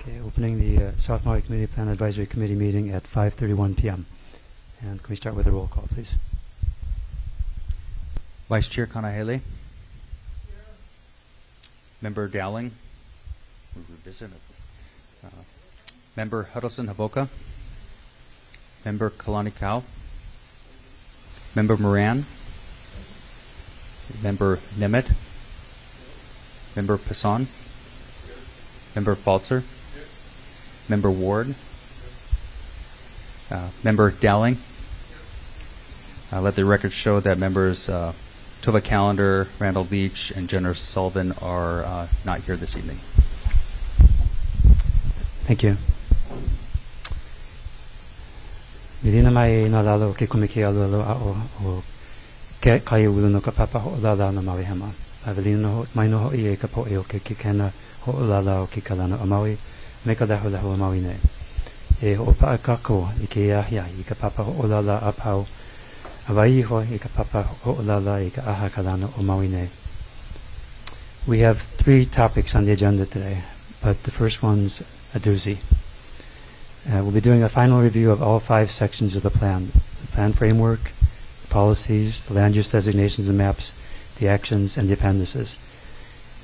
Okay, opening the South Maui Community Plan Advisory Committee meeting at 5:31 p.m. And can we start with a roll call, please? Vice Chair Kanahele. Member Dowling. We'll revisit it. Member Huddleston Havoka. Member Kalani Kau. Member Moran. Member Nemeth. Member Passon. Member Falzer. Member Ward. Member Dowling. Let the record show that members Tova Callender, Randall Leach, and Jennifer Sullivan are not here this evening. Thank you. Medina mai na lalo ke kumike alolo o ke kai ulu no ka papa ho lala na Maui hema. Avelino mai no ho I ka po e o ke kena ho lala o ke kalana o Maui me ka daho o Maui ne. E ho pa kako I ke ia I ka papa ho lala apau Hawaii ho I ka papa ho lala I ka aha kalana o Maui ne. We have 3 topics on the agenda today, but the first one's a doozy. We'll be doing a final review of all 5 sections of the plan framework, policies, the land use designations and maps, the actions, and the appendices.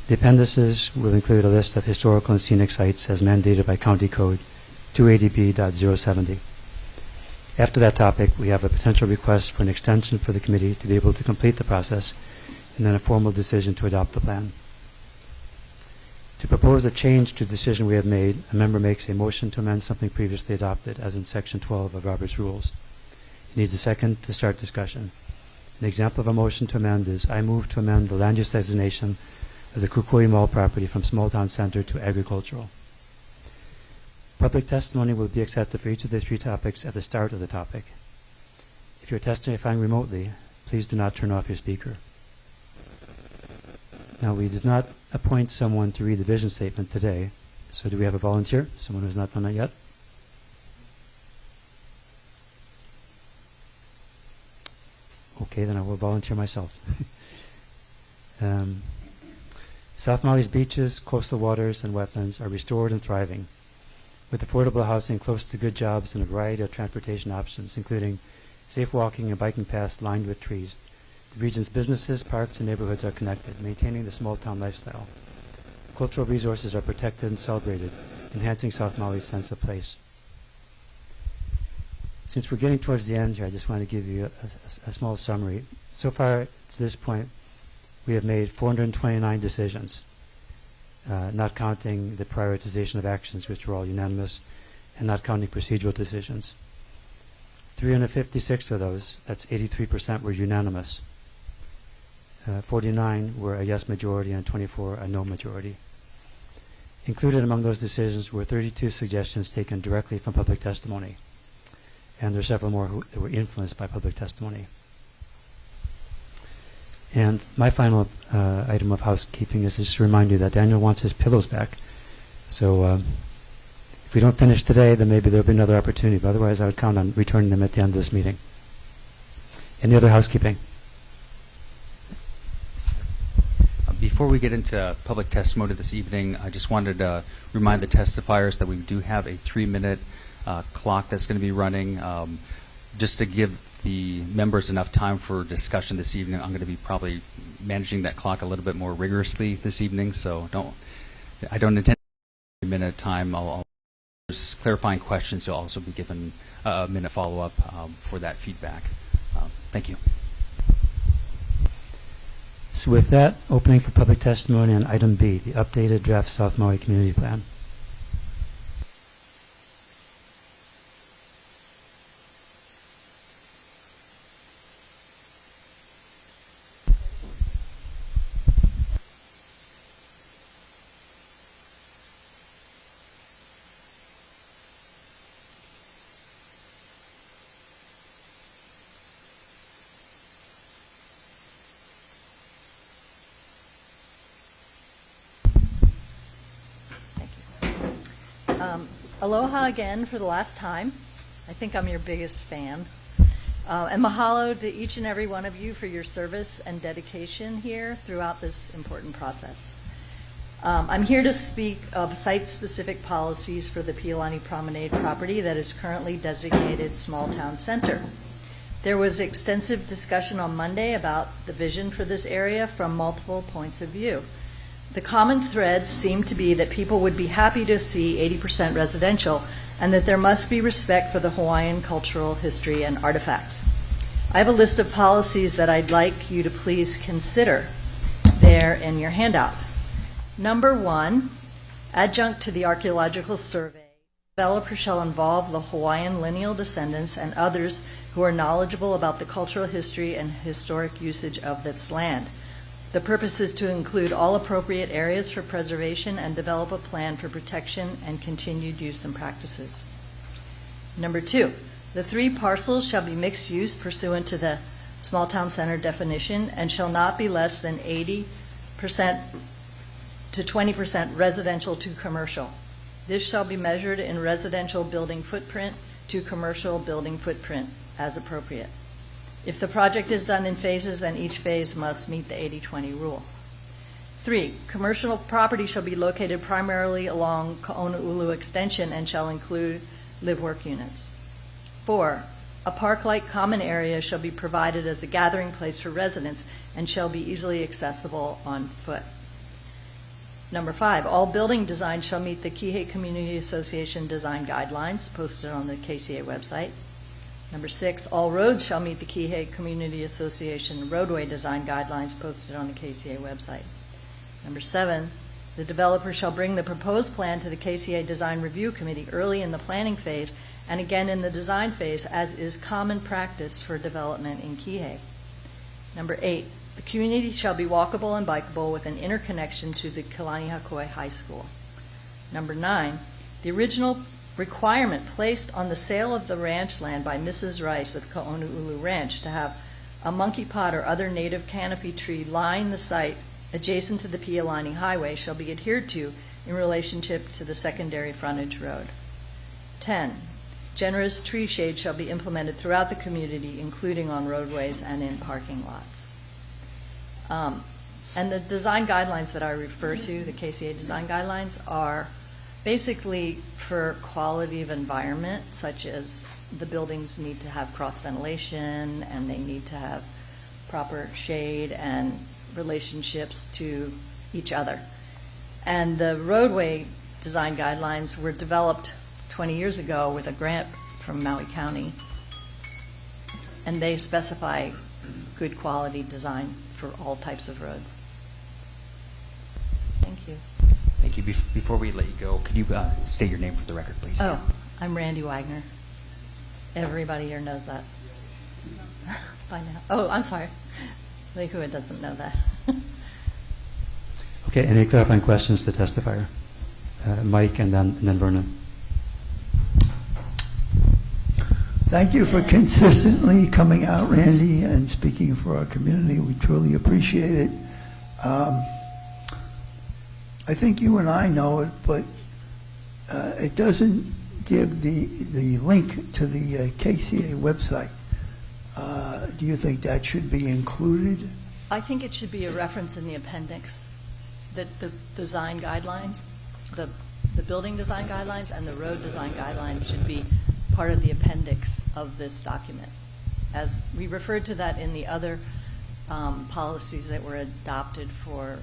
The appendices will include a list of historical and scenic sites as mandated by County Code 280B.070. After that topic, we have a potential request for an extension for the committee to be able to complete the process, and then a formal decision to adopt the plan. To propose a change to the decision we have made, a member makes a motion to amend something previously adopted, as in Section 12 of Robert's Rules. He needs a second to start discussion. An example of a motion to amend is, I move to amend the land use designation of the Kukui Mall property from small town center to agricultural. Public testimony will be accepted for each of the 3 topics at the start of the topic. If you're testifying remotely, please do not turn off your speaker. Now, we did not appoint someone to read the vision statement today, so do we have a volunteer? Someone who's not done that yet? Okay, then I will volunteer myself. South Maui's beaches, coastal waters, and wetlands are restored and thriving, with affordable housing close to good jobs and a variety of transportation options, including safe walking and biking paths lined with trees. The region's businesses, parks, and neighborhoods are connected, maintaining the small-town lifestyle. Cultural resources are protected and celebrated, enhancing South Maui's sense of place. Since we're getting towards the end here, I just want to give you a small summary. So far, to this point, we have made 429 decisions, not counting the prioritization of actions, which were all unanimous, and not counting procedural decisions. 356 of those, that's 83%, were unanimous. 49 were a yes majority and 24 a no majority. Included among those decisions were 32 suggestions taken directly from public testimony, and there are several more that were influenced by public testimony. And my final item of housekeeping is just to remind you that Daniel wants his pillows back. So if we don't finish today, then maybe there'll be another opportunity, but otherwise I would count on returning them at the end of this meeting. Any other housekeeping? Before we get into public testimony this evening, I just wanted to remind the testifiers that we do have a 3-minute clock that's going to be running. Just to give the members enough time for discussion this evening, I'm going to be probably managing that clock a little bit more rigorously this evening, so I don't intend a 3-minute time. There's clarifying questions. You'll also be given a minute follow-up for that feedback. Thank you. So with that, opening for public testimony on item B, the updated draft South Maui Community Plan. Aloha again for the last time. I think I'm your biggest fan. And mahalo to each and every one of you for your service and dedication here throughout this important process. I'm here to speak of site-specific policies for the Pialani Promenade property that is currently designated Small Town Center. There was extensive discussion on Monday about the vision for this area from multiple points of view. The common threads seem to be that people would be happy to see 80% residential and that there must be respect for the Hawaiian cultural history and artifacts. I have a list of policies that I'd like you to please consider there in your handout. Number 1, adjunct to the archaeological survey, developer shall involve the Hawaiian lineal descendants and others who are knowledgeable about the cultural history and historic usage of this land. The purpose is to include all appropriate areas for preservation and develop a plan for protection and continued use and practices. Number 2, the 3 parcels shall be mixed use pursuant to the small town center definition and shall not be less than 80% to 20% residential to commercial. This shall be measured in residential building footprint to commercial building footprint as appropriate. If the project is done in phases, then each phase must meet the 80-20 rule. 3, commercial property shall be located primarily along Ka'onaulu Extension and shall include live-work units. 4, a park-like common area shall be provided as a gathering place for residents and shall be easily accessible on foot. Number 5, all building designs shall meet the Kihei Community Association design guidelines posted on the KCA website. Number 6, all roads shall meet the Kihei Community Association roadway design guidelines posted on the KCA website. Number 7, the developer shall bring the proposed plan to the KCA Design Review Committee early in the planning phase and again in the design phase, as is common practice for development in Kihei. Number 8, the community shall be walkable and bikeable with an interconnection to the Kalanihakoe High School. Number 9, the original requirement placed on the sale of the ranch land by Mrs. Rice of Ka'onaulu Ranch to have a monkey pot or other native canopy tree line the site adjacent to the Pialani Highway shall be adhered to in relationship to the secondary frontage road. 10, generous tree shade shall be implemented throughout the community, including on roadways and in parking lots. And the design guidelines that I refer to, the KCA design guidelines, are basically for quality of environment, such as the buildings need to have cross ventilation and they need to have proper shade and relationships to each other. And the roadway design guidelines were developed 20 years ago with a grant from Maui County, and they specify good quality design for all types of roads. Thank you. Thank you. Before we let you go, could you state your name for the record, please? Oh, I'm Randy Wagner. Everybody here knows that by now. Oh, I'm sorry. Like who doesn't know that? Okay, any clarifying questions to the testifier? Mike and then Vernon. Thank you for consistently coming out, Randy, and speaking for our community. We truly appreciate it. I think you and I know it, but it doesn't give the link to the KCA website. Do you think that should be included? I think it should be a reference in the appendix, that the design guidelines, the building design guidelines and the road design guidelines should be part of the appendix of this document. As we referred to that in the other policies that were adopted for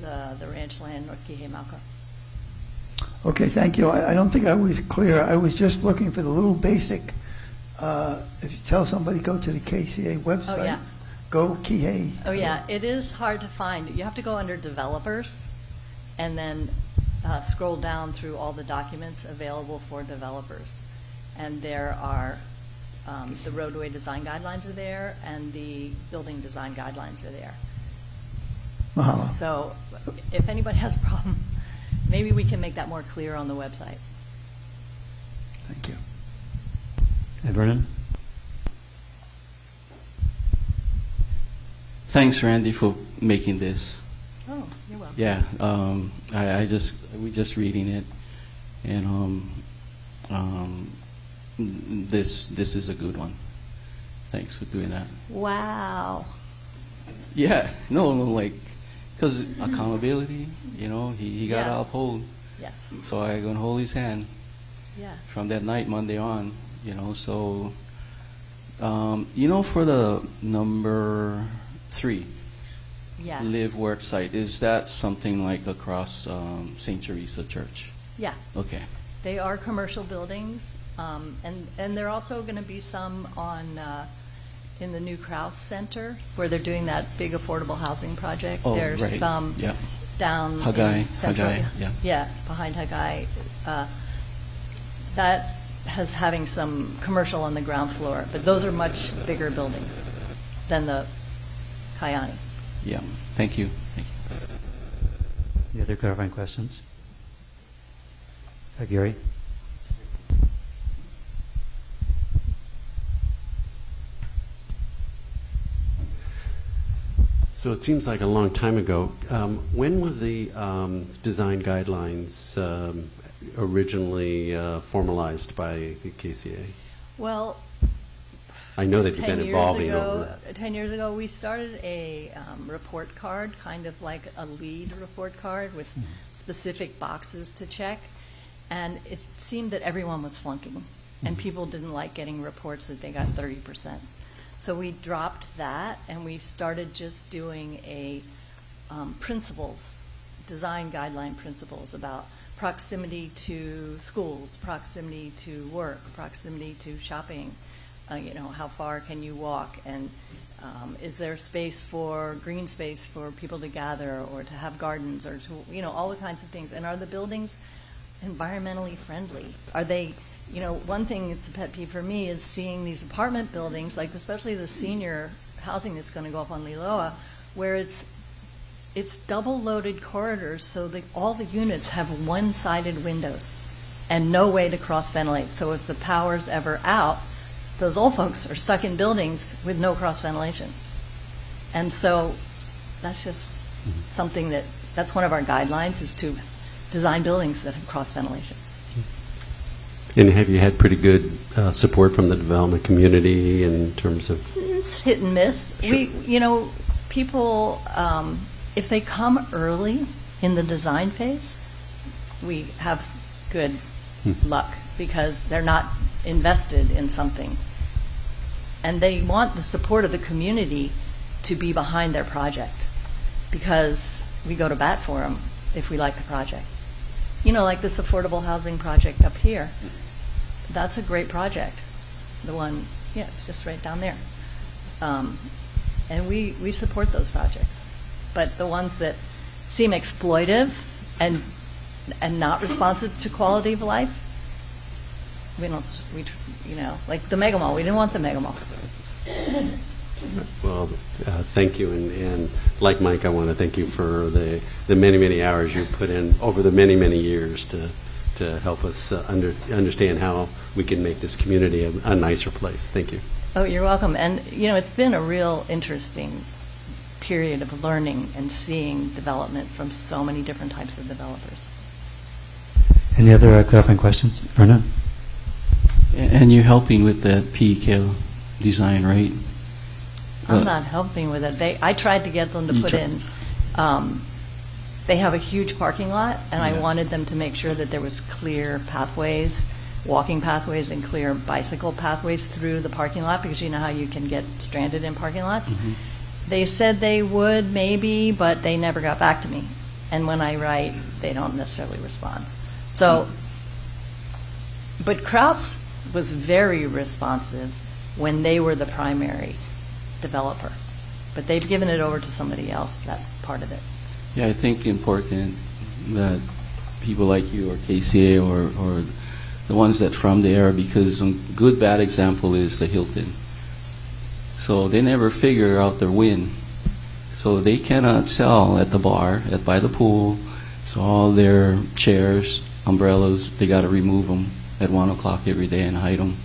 the ranch land North Kihei Mauka. Okay, thank you. I don't think I was clear. I was just looking for the little basic, if you tell somebody go to the KCA website, Oh, yeah. go Kihei. Oh, yeah. It is hard to find. You have to go under developers and then scroll down through all the documents available for developers. And there are the roadway design guidelines are there and the building design guidelines are there. Mahalo. So if anybody has a problem, maybe we can make that more clear on the website. Thank you. Vernon? Thanks, Randy, for making this. Oh, you're welcome. Yeah, we just reading it, and this is a good one. Thanks for doing that. Wow. Yeah, no, like, Because accountability, you know, he got to Yeah. uphold. Yes. So I gonna hold his hand Yeah. from that night, Monday on, you know. So, you know, for the number 3, Yeah. live work site, is that something like across St. Teresa Church? Yeah. Okay. They are commercial buildings, and there are also going to be some on in the new Krause Center where they're doing that big affordable housing project. Oh, There's right. some Yeah. down Hagai, in Central, Hagai, yeah. behind Hagai. That has having some commercial on the ground floor, but those are much bigger buildings than the Kayani. Yeah. Thank you. Thank you. Any other clarifying questions? Gary? So it seems like a long time ago. When were the design guidelines originally formalized by the KCA? Well, I know that you've been evolving over. 10 years ago, we started a report card, kind of like a lead report card with specific boxes to check. And it seemed that everyone was flunking, and people didn't like getting reports that they got 30%. So we dropped that, and we started just doing a principles, design guideline principles about proximity to schools, proximity to work, proximity to shopping. You know, how far can you walk, and is there space for green space for people to gather or to have gardens or to, you know, all the kinds of things. And are the buildings environmentally friendly? Are they, you know, one thing that's a pet peeve for me is seeing these apartment buildings, like especially the senior housing that's going to go up on Liloa, where it's double loaded corridors, so that all the units have one-sided windows and no way to cross ventilate. So if the power's ever out, those old folks are stuck in buildings with no cross ventilation. And so that's just something that's one of our guidelines, is to design buildings that have cross ventilation. And have you had pretty good support from the development community in terms of? It's hit and miss. Sure. You know, people, if they come early in the design phase, we have good luck because they're not invested in something. And they want the support of the community to be behind their project, because we go to bat for them if we like the project. You know, like this affordable housing project up here. That's a great project. The one, yeah, it's just right down there. And we support those projects. But the ones that seem exploitive and not responsive to quality of life, you know, like the Mega Mall. We didn't want the Mega Mall. Well, thank you, and like Mike, I want to thank you for the many, many hours you put in over the many, many years to help us understand how we can make this community a nicer place. Thank you. Oh, you're welcome. And, you know, it's been a real interesting period of learning and seeing development from so many different types of developers. Any other clarifying questions? Verna? And you're helping with the PEK design, right? I'm not helping with it. I tried to get them to put in. They have a huge parking lot, and I wanted them to make sure that there was clear pathways, walking pathways, and clear bicycle pathways through the parking lot, because you know how you can get stranded in parking lots. Mhm. They said they would maybe, but they never got back to me. And when I write, they don't necessarily respond. So, but Krause was very responsive when they were the primary developer. But they've given it over to somebody else, that part of it. Yeah, I think important that people like you or KCA or the ones that from there, because a good bad example is the Hilton. So they never figure out their win. So they cannot sell at the bar, by the pool. So all their chairs, umbrellas, they got to remove them at 1 o'clock every day and hide them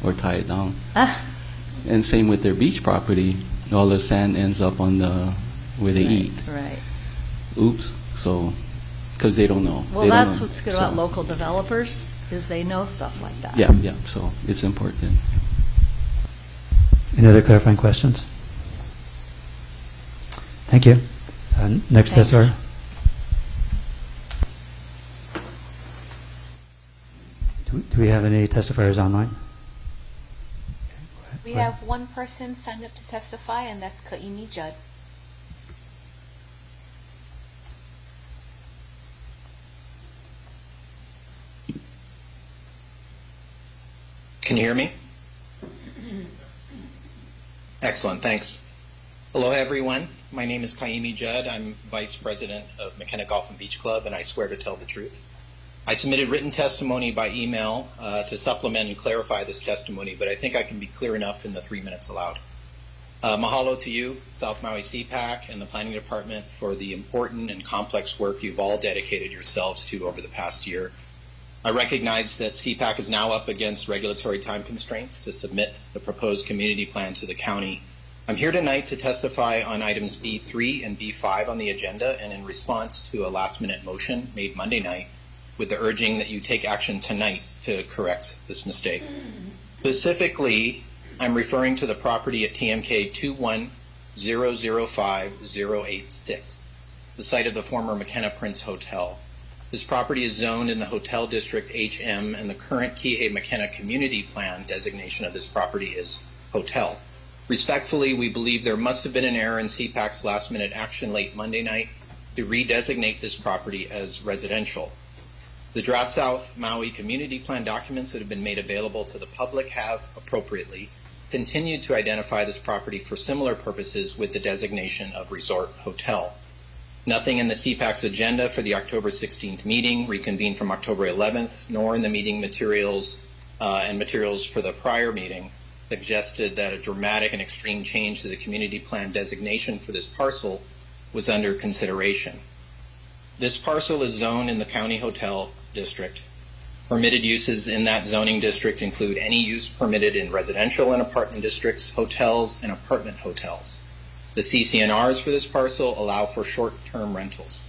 or tie it down. And same with their beach property. All the sand ends up on where they eat. Right. Oops. So, because they don't know. Well, They don't that's know. what's good So, about local developers, is they know stuff like that. Yeah, yeah. So it's important. Any other clarifying questions? Thank you. Next Thanks. testifier. Do we have any testifiers online? We have one person signed up to testify, and that's Kaimi Judd. Can you hear me? Excellent, thanks. Hello, everyone. My name is Kaimi Judd. I'm Vice President of McKenna Golf and Beach Club, and I swear to tell the truth. I submitted written testimony by email to supplement and clarify this testimony, but I think I can be clear enough in the 3 minutes allowed. Mahalo to you, South Maui CPAC, and the Planning Department for the important and complex work you've all dedicated yourselves to over the past year. I recognize that CPAC is now up against regulatory time constraints to submit the proposed community plan to the county. I'm here tonight to testify on items B3 and B5 on the agenda, and in response to a last-minute motion made Monday night with the urging that you take action tonight to correct this mistake. Specifically, I'm referring to the property at TMK 21005-086, the site of the former McKenna Prince Hotel. This property is zoned in the Hotel District HM, and the current Kihei McKenna Community Plan designation of this property is hotel. Respectfully, we believe there must have been an error in CPAC's last-minute action late Monday night to redesignate this property as residential. The draft South Maui Community Plan documents that have been made available to the public have, appropriately, continued to identify this property for similar purposes with the designation of resort hotel. Nothing in the CPAC's agenda for the October 16th meeting, reconvened from October 11th, nor in the meeting materials and materials for the prior meeting, suggested that a dramatic and extreme change to the community plan designation for this parcel was under consideration. This parcel is zoned in the County Hotel District. Permitted uses in that zoning district include any use permitted in residential and apartment districts, hotels, and apartment hotels. The CCNRs for this parcel allow for short-term rentals.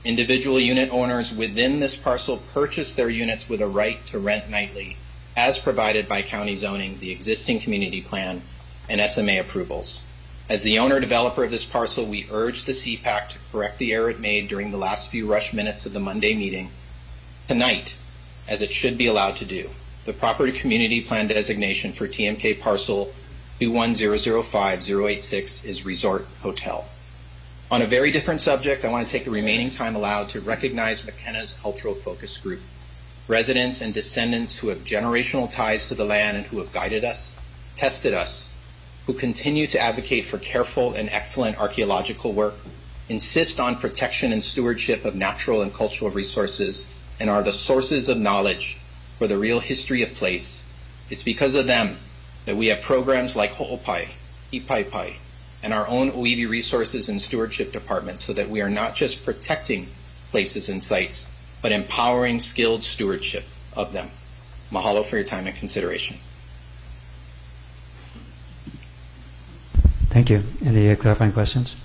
Individual unit owners within this parcel purchase their units with a right to rent nightly, as provided by county zoning, the existing community plan, and SMA approvals. As the owner-developer of this parcel, we urge the CPAC to correct the error it made during the last few rush minutes of the Monday meeting tonight, as it should be allowed to do. The proper community plan designation for TMK parcel 21005-086 is resort hotel. On a very different subject, I want to take the remaining time allowed to recognize McKenna's cultural focus group, residents and descendants who have generational ties to the land and who have guided us, tested us, who continue to advocate for careful and excellent archaeological work, insist on protection and stewardship of natural and cultural resources, and are the sources of knowledge for the real history of place. It's because of them that we have programs like Ho'opai, Ipaipai, and our own Oiwi resources and stewardship department, so that we are not just protecting places and sites, but empowering skilled stewardship of them. Mahalo for your time and consideration. Thank you. Any clarifying questions?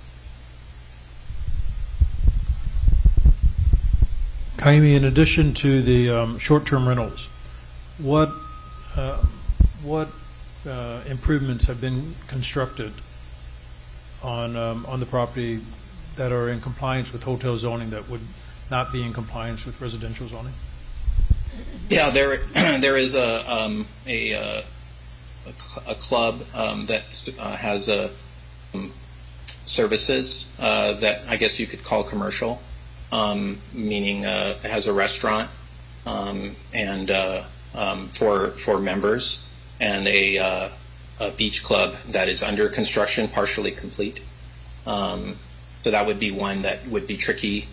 Kaimi, in addition to the short-term rentals, what improvements have been constructed on the property that are in compliance with hotel zoning that would not be in compliance with residential zoning? Yeah, there is a club that has services that I guess you could call commercial, meaning it has a restaurant and for members, and a beach club that is under construction, partially complete. So that would be one that would be tricky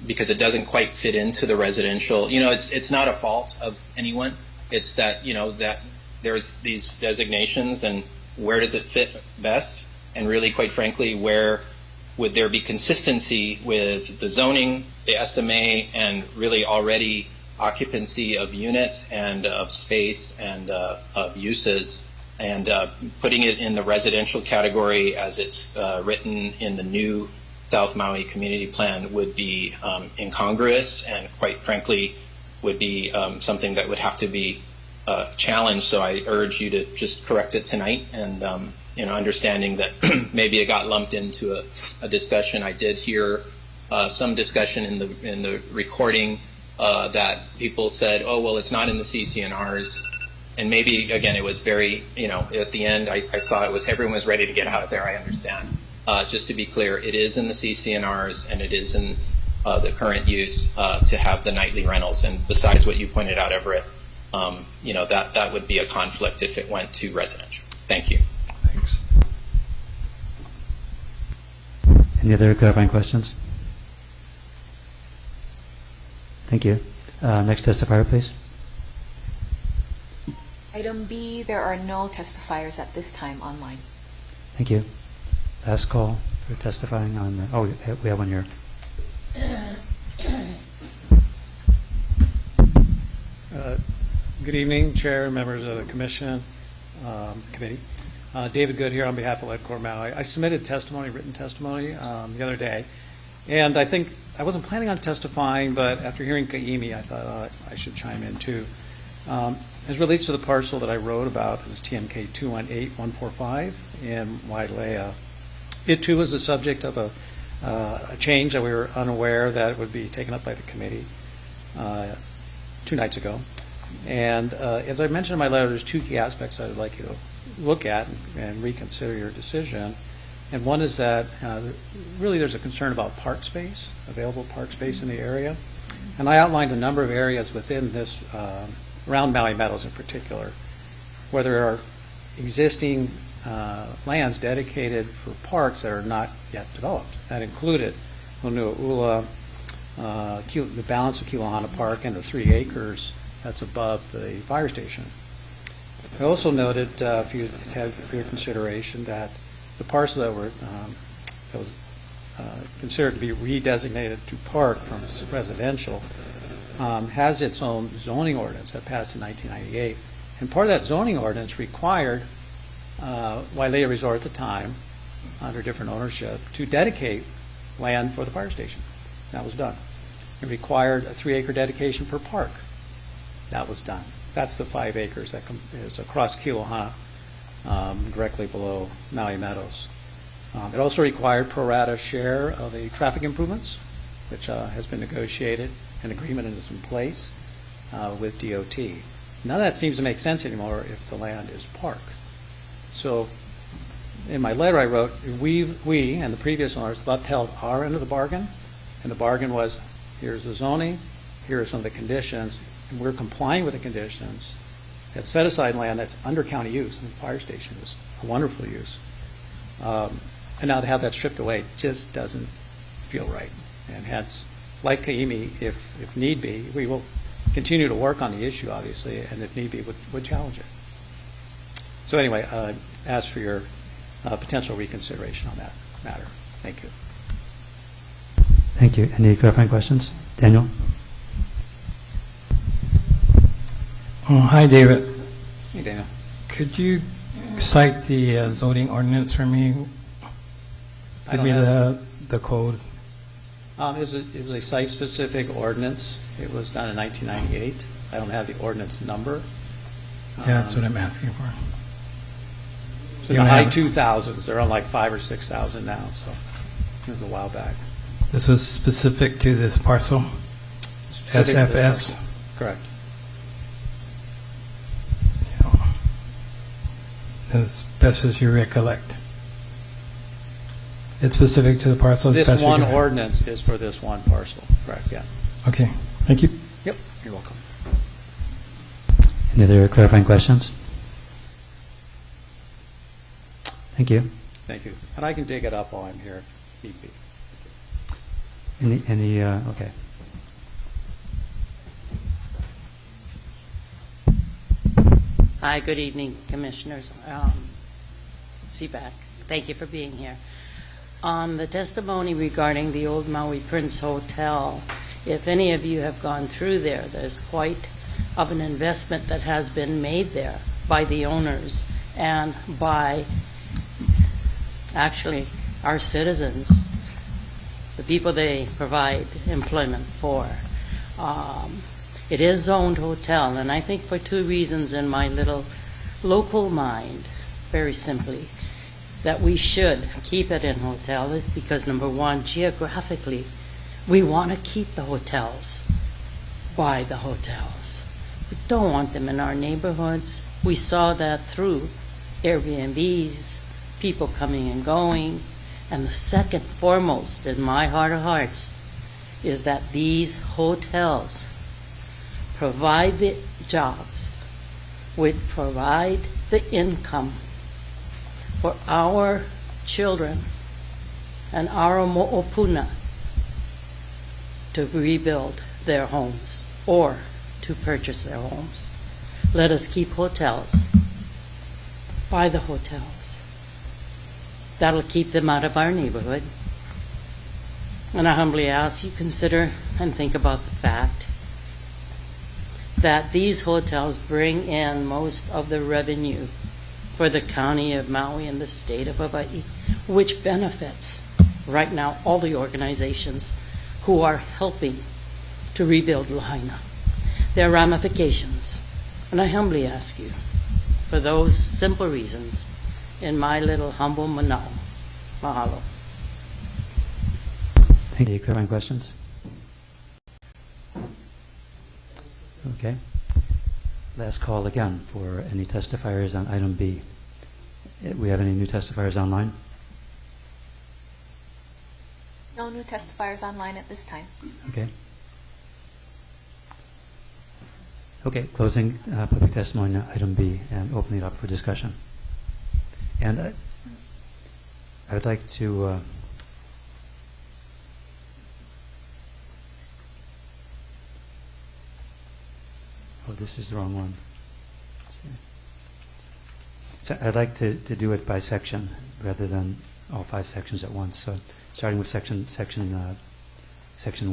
because it doesn't quite fit into the residential. You know, it's not a fault of anyone. It's that, you know, that there's these designations, and where does it fit best? And really, quite frankly, where would there be consistency with the zoning, the SMA, and really already occupancy of units and of space and of uses, and putting it in the residential category as it's written in the new South Maui Community Plan would be incongruous, and quite frankly would be something that would have to be challenged. So I urge you to just correct it tonight and understanding that maybe it got lumped into a discussion. I did hear some discussion in the recording that people said, oh, well, it's not in the CCNRs. And maybe, again, it was very, at the end, I saw everyone was ready to get out of there, I understand. Just to be clear, it is in the CCNRs, and it is in the current use to have the nightly rentals. And besides what you pointed out, Everett, that would be a conflict if it went to residential. Thank you. Thanks. Any other clarifying questions? Thank you. Next testifier, please. Item B, there are no testifiers at this time online. Thank you. Last call for testifying on the, we have one here. Good evening, Chair, members of the Commission, Committee. David Good here on behalf of Ledcor Maui. I submitted written testimony the other day, and I think I wasn't planning on testifying, but after hearing Kaimi, I thought I should chime in too. As relates to the parcel that I wrote about, this is TMK 218145 in Wailea. It too was the subject of a change that we were unaware that it would be taken up by the committee 2 nights ago. And as I mentioned in my letter, there's 2 key aspects I'd like you to look at and reconsider your decision. And one is that really there's a concern about park space, available park space in the area. And I outlined a number of areas within this, around Maui Meadows in particular, where there are existing lands dedicated for parks that are not yet developed. That included Honua'ula, the balance of Kilohana Park, and the 3 acres that's above the fire station. I also noted, if you have for your consideration, that the parcel that was considered to be redesignated to park from residential has its own zoning ordinance that passed in 1998. And part of that zoning ordinance required Wailea Resort at the time, under different ownership, to dedicate land for the fire station. That was done. It required a 3-acre dedication per park. That was done. That's the 5 acres that is across Kilohana, directly below Maui Meadows. It also required pro rata share of the traffic improvements, which has been negotiated. An agreement is in place with DOT. None of that seems to make sense anymore if the land is park. So in my letter I wrote, we and the previous owners have upheld our end of the bargain, and the bargain was, here's the zoning, here are some of the conditions, and we're complying with the conditions. Have set aside land that's under county use, and the fire station is a wonderful use. And now to have that stripped away just doesn't feel right. And hence, like Kaimi, if need be, we will continue to work on the issue, obviously, and if need be, would challenge it. So anyway, ask for your potential reconsideration on that matter. Thank you. Thank you. Any clarifying questions? Daniel? Hi, David. Hey, Daniel. Could you cite the zoning ordinance for me? Give me the code. It was a site-specific ordinance. It was done in 1998. I don't have the ordinance number. Yeah, that's what I'm asking for. It's in the high 2000s. They're on like 5,000 or 6,000 now, so it was a while back. This was specific to this parcel? Specific to this SFS? parcel. Correct. As best as you recollect. It's specific to the parcel? This one ordinance is for this one parcel. Correct, yeah. Okay, thank you. Yep, you're welcome. Any other clarifying questions? Thank you. Thank you. And I can dig it up while I'm here. Need be. Okay. Hi, good evening, Commissioners. CPAC, thank you for being here. On the testimony regarding the old Maui Prince Hotel, if any of you have gone through there, there's quite of an investment that has been made there by the owners and by actually our citizens, the people they provide employment for. It is zoned hotel, and I think for 2 reasons in my little local mind, very simply. that we should keep it in hotel is because, number one, geographically, we want to keep the hotels by the hotels. We don't want them in our neighborhoods. We saw that through Airbnbs, people coming and going. And the second foremost in my heart of hearts is that these hotels provide the jobs, would provide the income for our children and our mo'opuna to rebuild their homes or to purchase their homes. Let us keep hotels by the hotels. That'll keep them out of our neighborhood. And I humbly ask you consider and think about the fact that these hotels bring in most of the revenue for the county of Maui and the state of Hawaii, which benefits right now all the organizations who are helping to rebuild Lahaina. There are ramifications, and I humbly ask you, for those simple reasons, in my little humble manao. Mahalo. Thank you. Clarifying questions? Okay. Last call again for any testifiers on item B. We have any new testifiers online? No new testifiers online at this time. Okay. Okay, closing public testimony on item B and opening it up for discussion. And I would like to oh, this is the wrong one. So I'd like to do it by section rather than all 5 sections at once. So starting with section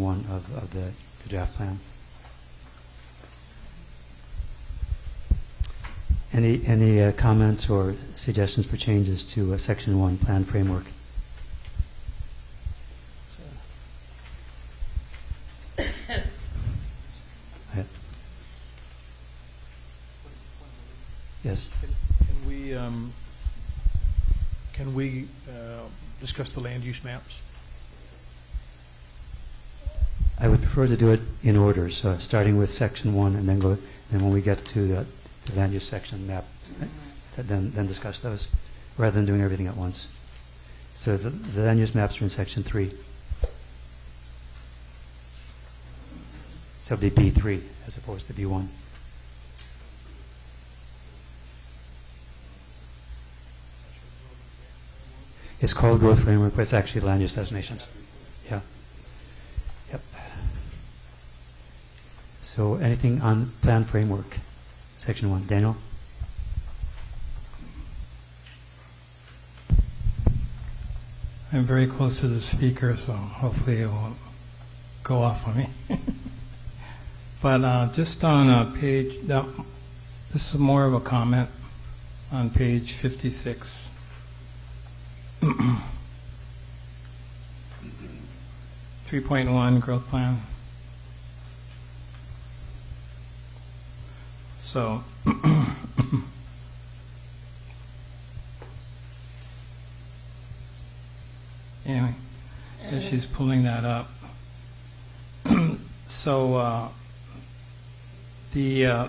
1 of the draft plan. Any comments or suggestions for changes to section 1 plan framework? Yes. Can we discuss the land use maps? I would prefer to do it in order, so starting with section 1 and then go, and when we get to the land use section map, then discuss those, rather than doing everything at once. So the land use maps are in section 3. So it'd be B3 as opposed to B1. It's called growth framework, but it's actually land use designations. Yeah. Yep. So anything on plan framework, section 1. Daniel? I'm very close to the speaker, so hopefully it won't go off on me. But just on page, this is more of a comment on page 56. 3.1 growth plan. So anyway, as she's pulling that up, so the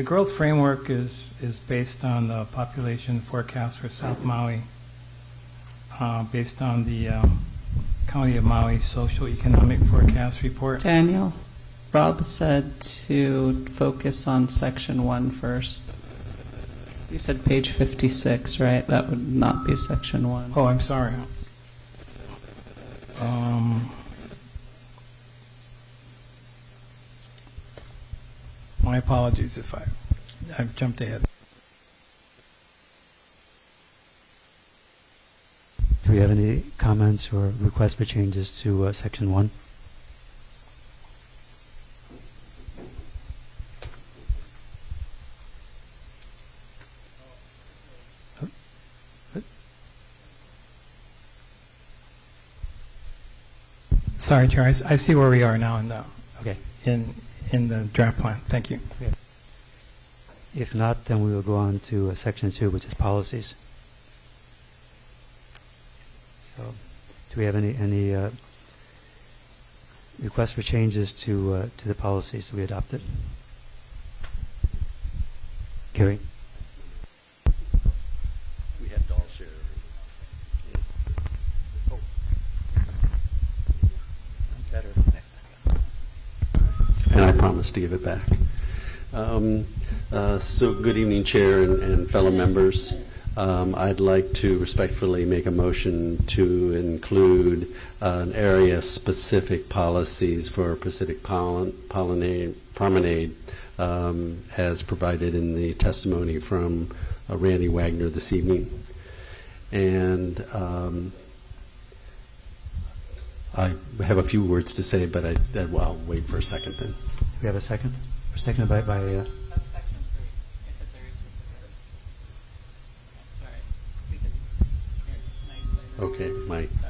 growth framework is based on the population forecast for South Maui, based on the County of Maui Social-Economic Forecast Report. Daniel, Rob said to focus on section 1 first. You said page 56, right? That would not be section 1. Oh, I'm sorry. My apologies if I've jumped ahead. Do we have any comments or requests for changes to section 1? Sorry, Chair. I see where we are now in the Okay. in the draft plan. Thank you. Okay. If not, then we will go on to section 2, which is policies. So, do we have any requests for changes to the policies that we adopted? Gary? We had doll share. Oh. That's better. And I promise to give it back. So good evening, Chair and fellow members. I'd like to respectfully make a motion to include an area-specific policies for Pacific Promenade as provided in the testimony from Randy Wagner this evening. And I have a few words to say, but I'll wait for a second then. Do we have a second? Seconded by That's section 3, if it's area specific. Sorry. Okay,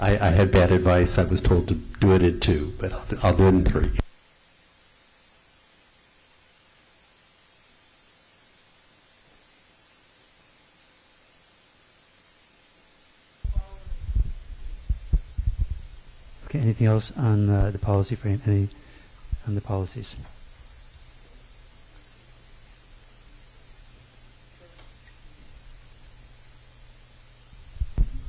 I had bad advice. I was told to do it in 2, but I'll do it in 3. Okay, anything else on the policy frame? Any on the policies?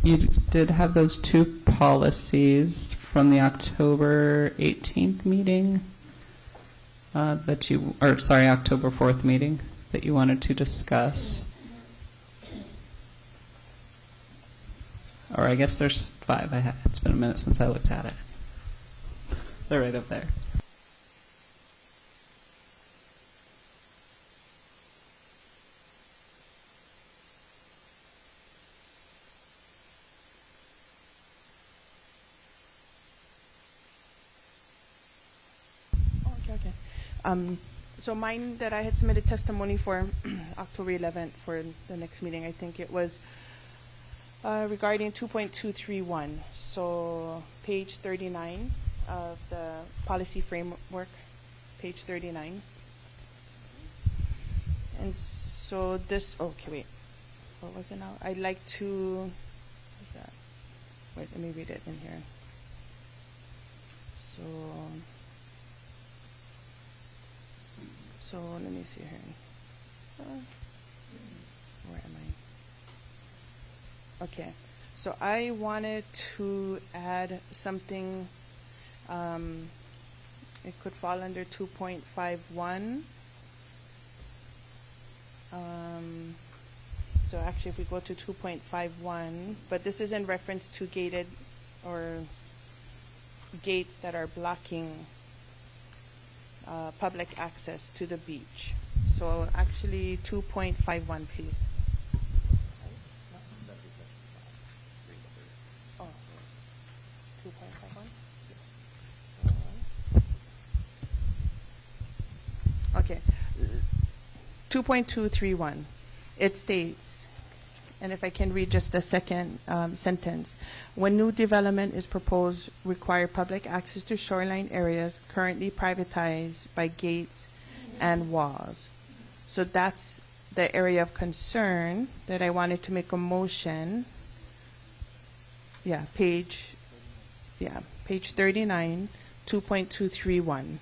You did have those 2 policies from the October 18th meeting October 4th meeting that you wanted to discuss. Or I guess there's 5. It's been a minute since I looked at it. They're right up there. Okay. So mine that I had submitted testimony for October 11th for the next meeting, I think it was regarding 2.231. So page 39 of the policy framework, page 39. And so this, okay, wait. What was it now? I'd like to, what's that? Wait, let me read it in here. So let me see here. Where am I? Okay. So I wanted to add something. It could fall under 2.51. So actually, if we go to 2.51, but this is in reference to gated or gates that are blocking public access to the beach. So actually 2.51, please. Oh, 2.51? Okay. 2.231. It states, and if I can read just the second sentence, when new development is proposed, require public access to shoreline areas currently privatized by gates and walls. So that's the area of concern that I wanted to make a motion. Yeah, page 39, 2.231.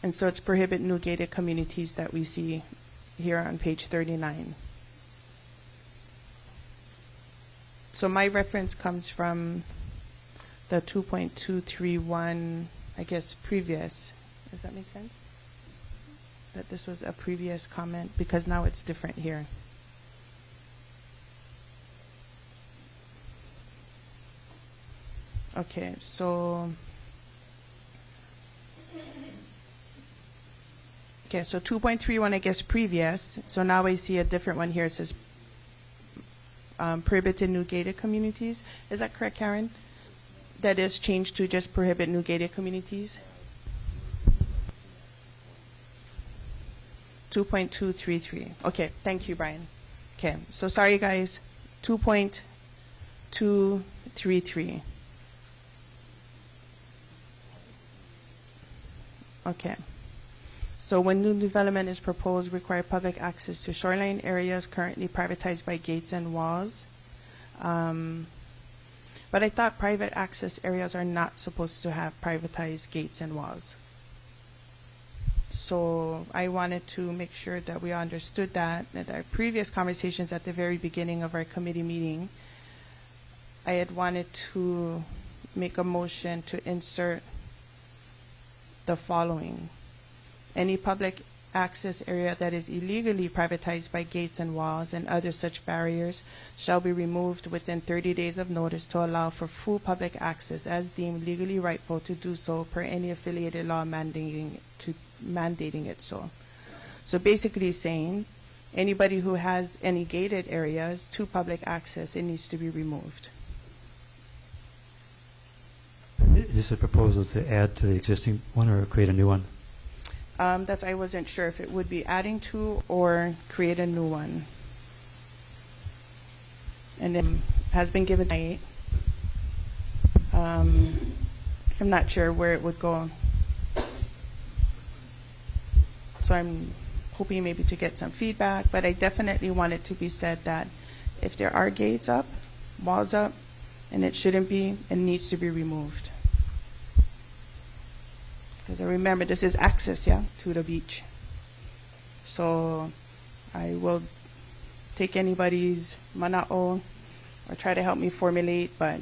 And so it's prohibit new gated communities that we see here on page 39. So my reference comes from the 2.231, I guess, previous. Does that make sense? That this was a previous comment, because now it's different here. Okay, so 2.31, I guess, previous. So now I see a different one here. It says prohibited new gated communities. Is that correct, Karen? That is changed to just prohibit new gated communities? 2.233. Okay, thank you, Brian. Okay, so sorry, guys. 2.233. Okay. So when new development is proposed, require public access to shoreline areas currently privatized by gates and walls. But I thought private access areas are not supposed to have privatized gates and walls. So I wanted to make sure that we understood that. At our previous conversations at the very beginning of our committee meeting, I had wanted to make a motion to insert the following. Any public access area that is illegally privatized by gates and walls and other such barriers shall be removed within 30 days of notice to allow for full public access as deemed legally rightful to do so per any affiliated law mandating it so. So basically saying anybody who has any gated areas to public access, it needs to be removed. Is this a proposal to add to the existing one or create a new one? That's I wasn't sure if it would be adding to or create a new one. And then has been given tonight. I'm not sure where it would go. So I'm hoping maybe to get some feedback, but I definitely want it to be said that if there are gates up, walls up, and it shouldn't be, it needs to be removed. Because I remember this is access, yeah, to the beach. So I will take anybody's mana'o or try to help me formulate, but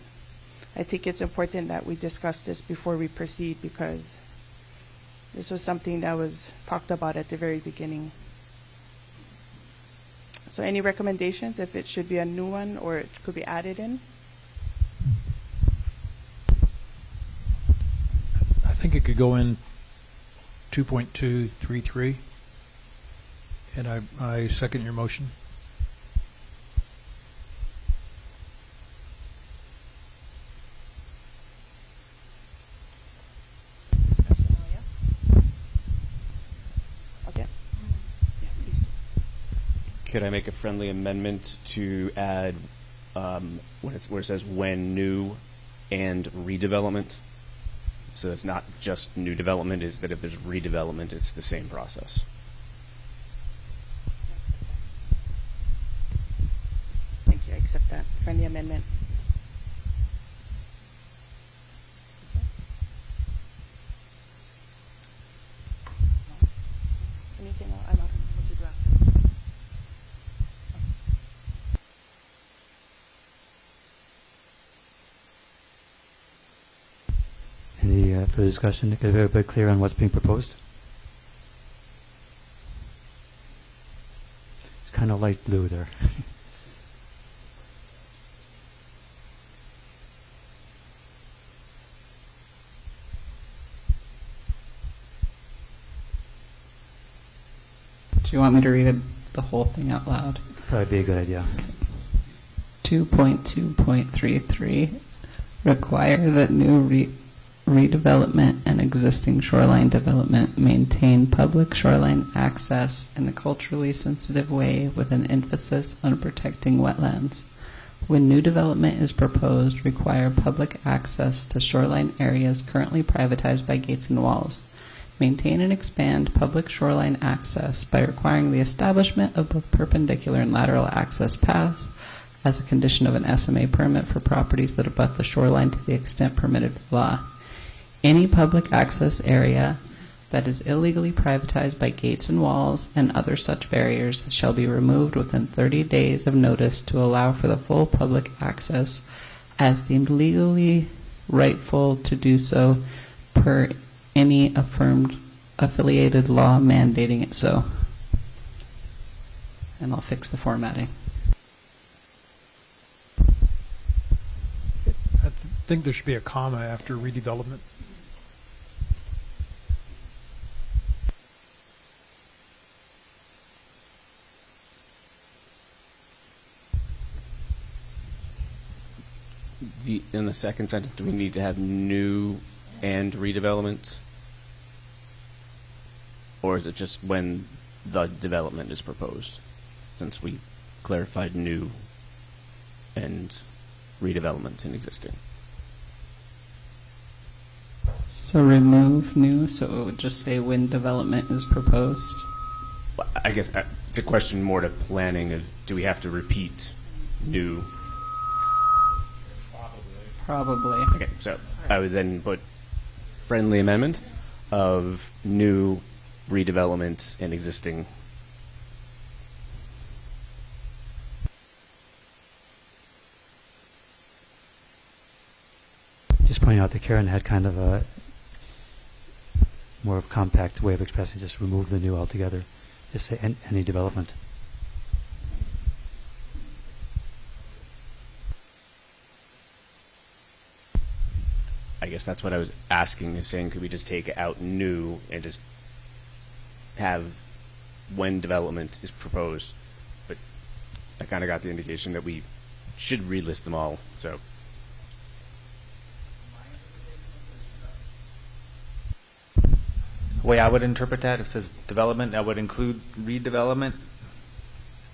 I think it's important that we discuss this before we proceed because this was something that was talked about at the very beginning. So any recommendations if it should be a new one or it could be added in? I think it could go in 2.233, and I second your motion. Discussion, yeah? Okay. Yeah, please do. Could I make a friendly amendment to add where it says when new and redevelopment? So it's not just new development, is that if there's redevelopment, it's the same process. Thank you. I accept that friendly amendment. Anything else? I'm out of what you draft. Any further discussion to get everybody clear on what's being proposed? It's kind of light blue there. Do you want me to read the whole thing out loud? Probably be a good idea. 2.2.33 require that new redevelopment and existing shoreline development maintain public shoreline access in a culturally sensitive way with an emphasis on protecting wetlands. When new development is proposed, require public access to shoreline areas currently privatized by gates and walls. Maintain and expand public shoreline access by requiring the establishment of both perpendicular and lateral access paths as a condition of an SMA permit for properties that abut the shoreline to the extent permitted by law. Any public access area that is illegally privatized by gates and walls and other such barriers shall be removed within 30 days of notice to allow for the full public access as deemed legally rightful to do so per any affirmed affiliated law mandating it so. And I'll fix the formatting. I think there should be a comma after redevelopment. In the second sentence, do we need to have new and redevelopment? Or is it just when the development is proposed? Since we clarified new and redevelopment in existing. So remove new, so it would just say when development is proposed. Well, I guess it's a question more to planning of do we have to repeat new? Probably. Okay, so I would then put friendly amendment of new, redevelopment, and existing. Just pointing out that Karen had kind of a more compact way of expressing, just remove the new altogether. Just say any development. I guess that's what I was asking, is saying could we just take out new and just have when development is proposed? But I kind of got the indication that we should relist them all, so. The way I would interpret that, if it says development, that would include redevelopment.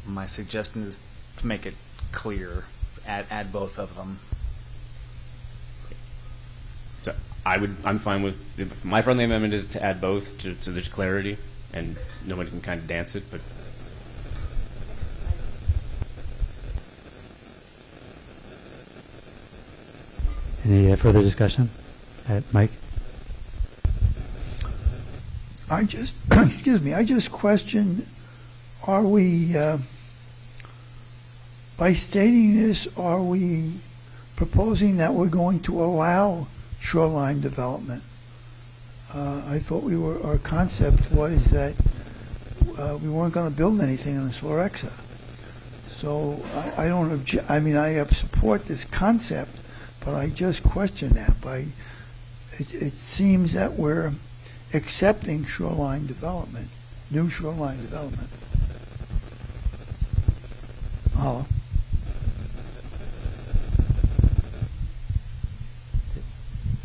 My suggestion is to make it clear, add both of them. So I'm fine with, my friendly amendment is to add both, so there's clarity, and nobody can kind of dance it, but. Any further discussion? Mike? I just, excuse me, I just question, are we, by stating this, are we proposing that we're going to allow shoreline development? I thought our concept was that we weren't going to build anything in this Lorexa. So I don't I mean, I support this concept, but I just question that. It seems that we're accepting shoreline development, new shoreline development. Mahalo.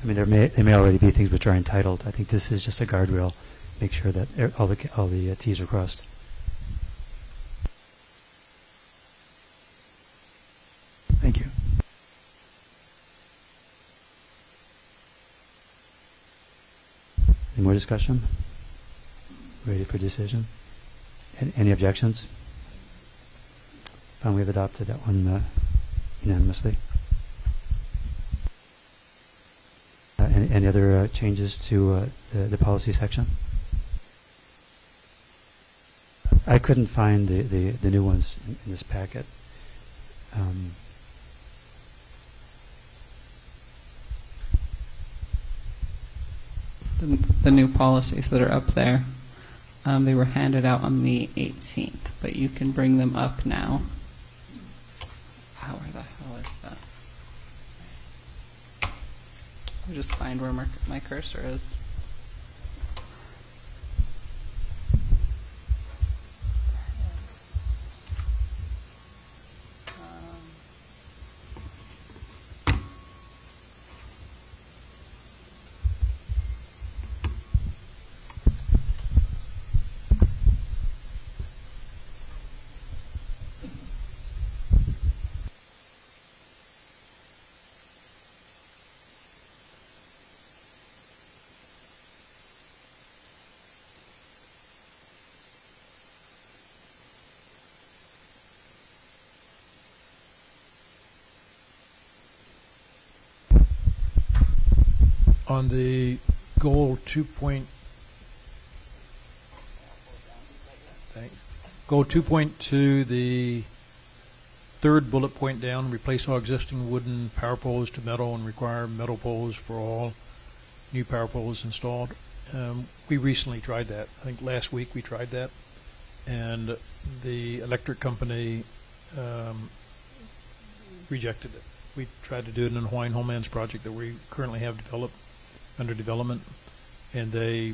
I mean, there may already be things which are entitled. I think this is just a guardrail. Make sure that all the T's are crossed. Thank you. Any more discussion? Ready for decision? Any objections? Found we've adopted that one unanimously. Any other changes to the policy section? I couldn't find the new ones in this packet. The new policies that are up there, they were handed out on the 18th, but you can bring them up now. Where the hell is that? I'll just find where my cursor is. On the goal 2. Thanks. Goal 2.2, the third bullet point down, replace all existing wooden power poles to metal and require metal poles for all new power poles installed. We recently tried that. I think last week we tried that, and the electric company rejected it. We tried to do it in the Hawaiian Homelands project that we currently have under development, and they,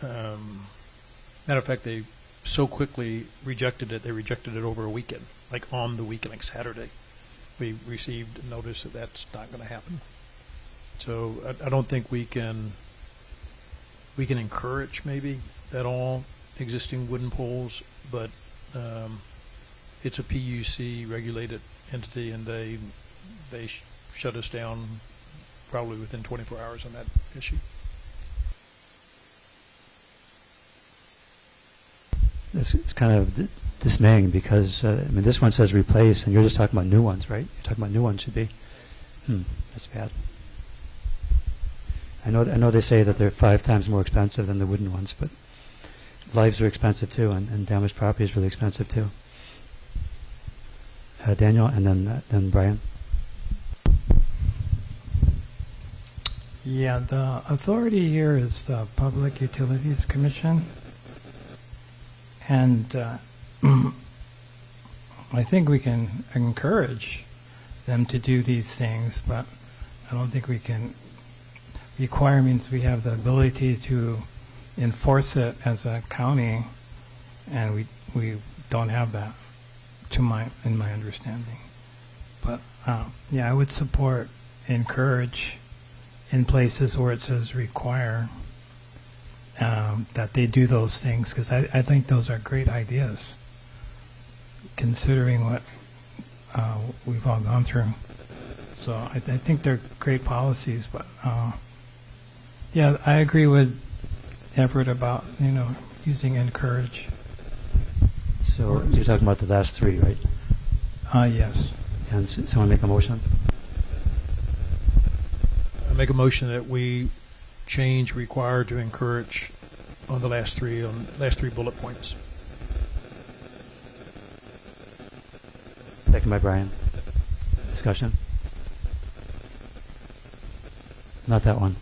matter of fact, they so quickly rejected it. They rejected it over a weekend, like on the weekend, like Saturday. We received notice that that's not going to happen. So I don't think we can encourage maybe that all existing wooden poles, but it's a PUC regulated entity, and they shut us down probably within 24 hours on that issue. It's kind of dismaying because I mean, this one says replace, and you're just talking about new ones, right? You're talking about new ones should be. That's bad. I know they say that they're 5 times more expensive than the wooden ones, but lives are expensive too, and damaged property is really expensive too. Daniel, and then Brian. Yeah, the authority here is the Public Utilities Commission, and I think we can encourage them to do these things, but I don't think we can require means we have the ability to enforce it as a county, and we don't have that in my understanding. But yeah, I would support encourage in places where it says require that they do those things, because I think those are great ideas considering what we've all gone through. So I think they're great policies, but yeah, I agree with Everett about using encourage. So you're talking about the last 3, right? Yes. And someone make a motion? I make a motion that we change required to encourage on the last three bullet points. Second by Brian. Discussion? Not that one.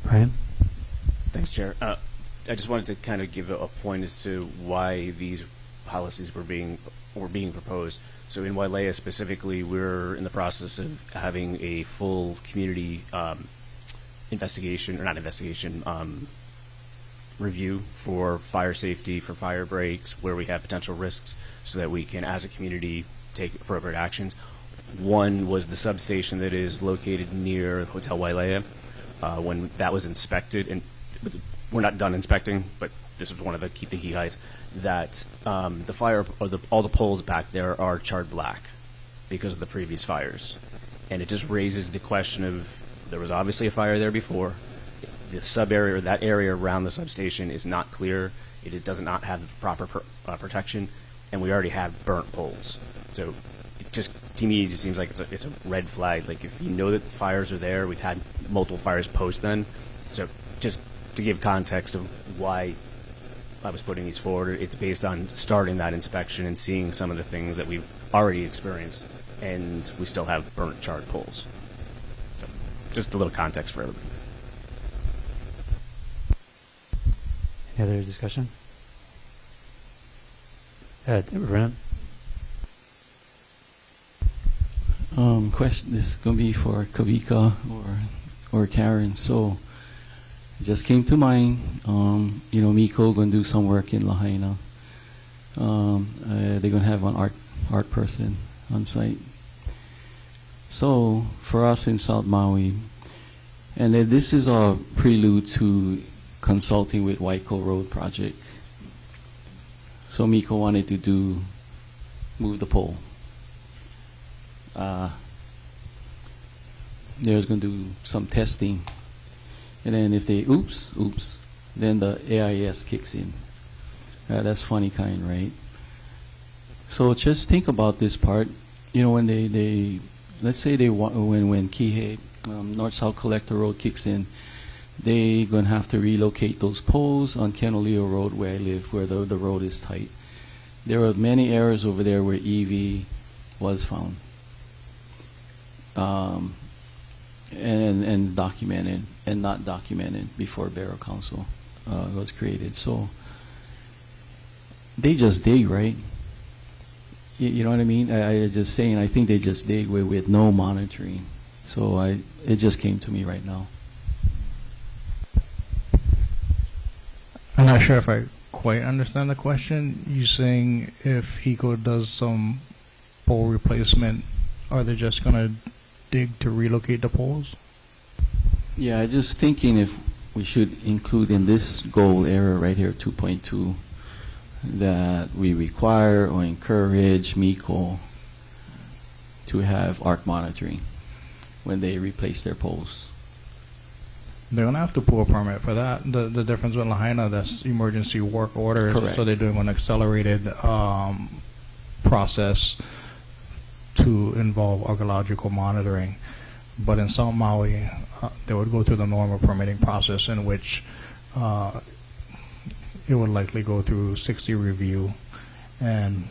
Brian? Thanks, Chair. I just wanted to kind of give a point as to why these policies were being proposed. So in Wailea specifically, we're in the process of having a full community review for fire safety, for fire breaks, where we have potential risks, so that we can, as a community, take appropriate actions. One was the substation that is located near Hotel Wailea. When that was inspected, and we're not done inspecting, but this was one of the key highs, that the fire, or all the poles back there are charred black because of the previous fires. And it just raises the question of, there was obviously a fire there before. The sub area, or that area around the substation, is not clear. It does not have the proper protection, and we already have burnt poles. So it just, to me, it just seems like it's a red flag. Like, if you know that the fires are there, we've had multiple fires post then. So just to give context of why I was putting these forward, it's based on starting that inspection and seeing some of the things that we've already experienced, and we still have burnt, charred poles. So just a little context for everybody. Any other discussion? Brennan? Question. This is going to be for Kavika or Karen. So, it just came to mind. Miko going to do some work in Lahaina. They're going to have an art person on site. So, for us in South Maui, and this is a prelude to consulting with Waiko Road project. So Miko wanted to move the pole. There's going to do some testing And then if they oops, then the AIS kicks in. That's funny kind, right? So just think about this part. You know, when they let's say when Kihei North-South Collector Road kicks in, they're going to have to relocate those poles on Kenoleo Road where I live, where the road is tight. There are many areas over there where EV was found and documented and not documented before Borough Council was created. So they just dig, right? You know what I mean? I just saying, I think they just dig with no monitoring. So it just came to me right now. I'm not sure if I quite understand the question. You saying if HECO does some pole replacement, are they just going to dig to relocate the poles? Yeah, I just thinking if we should include in this goal area right here, 2.2, that we require or encourage MECO to have arc monitoring when they replace their poles. They're going to have to pull a permit for that. The difference with Lahaina, that's emergency work order. Correct. So they're doing an accelerated process to involve archaeological monitoring. But in South Maui, they would go through the normal permitting process in which it would likely go through 60 review, and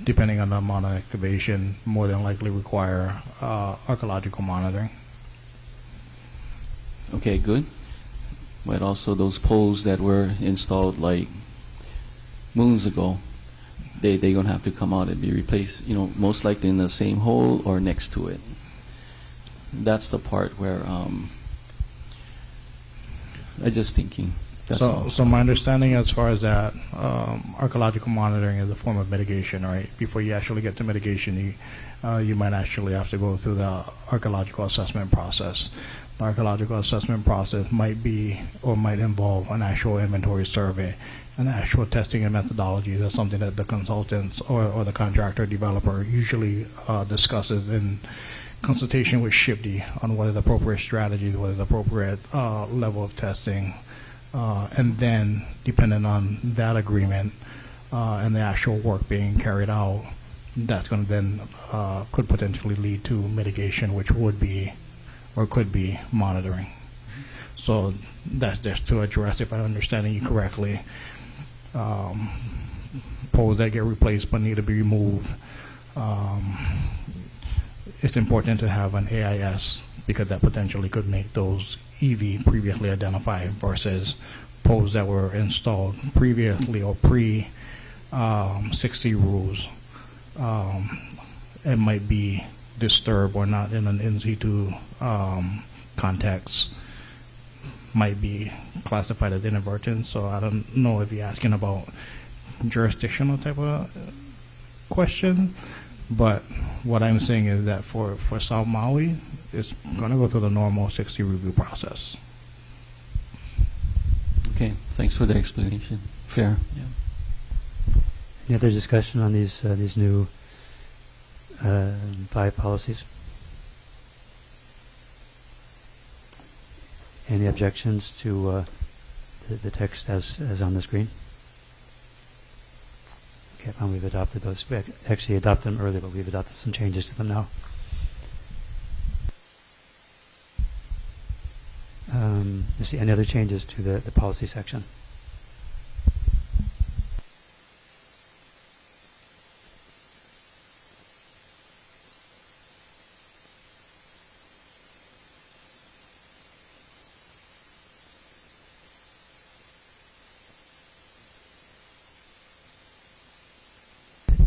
depending on the amount of excavation, more than likely require archaeological monitoring. Okay, good. But also those poles that were installed like moons ago, they're going to have to come out and be replaced, you know, most likely in the same hole or next to it. That's the part where I'm just thinking. So my understanding as far as that, archaeological monitoring is a form of mitigation, right? Before you actually get to mitigation, you might actually have to go through the archaeological assessment process. The archaeological assessment process might be or might involve an actual inventory survey, and actual testing and methodology. That's something that the consultants or the contractor developer usually discusses in consultation with SHPD on what are the appropriate strategies, what is the appropriate level of testing, and then depending on that agreement and the actual work being carried out, that's going to then could potentially lead to mitigation, which would be or could be monitoring. So that's just to address, if I'm understanding you correctly, poles that get replaced but need to be removed. It's important to have an AIS because that potentially could make those EV previously identified versus poles that were installed previously or pre 60 rules. It might be disturbed or not in an in situ context, might be classified as inadvertent. So I don't know if you're asking about jurisdictional type of question, but what I'm saying is that for South Maui, it's going to go through the normal 60 review process. Okay, thanks for the explanation. Fair. Yeah. Any other discussion on these new 5 policies? Any objections to the text as on the screen? Okay, and we've adopted those. We actually adopted them earlier, but we've adopted some changes to them now. Let's see, any other changes to the policy section?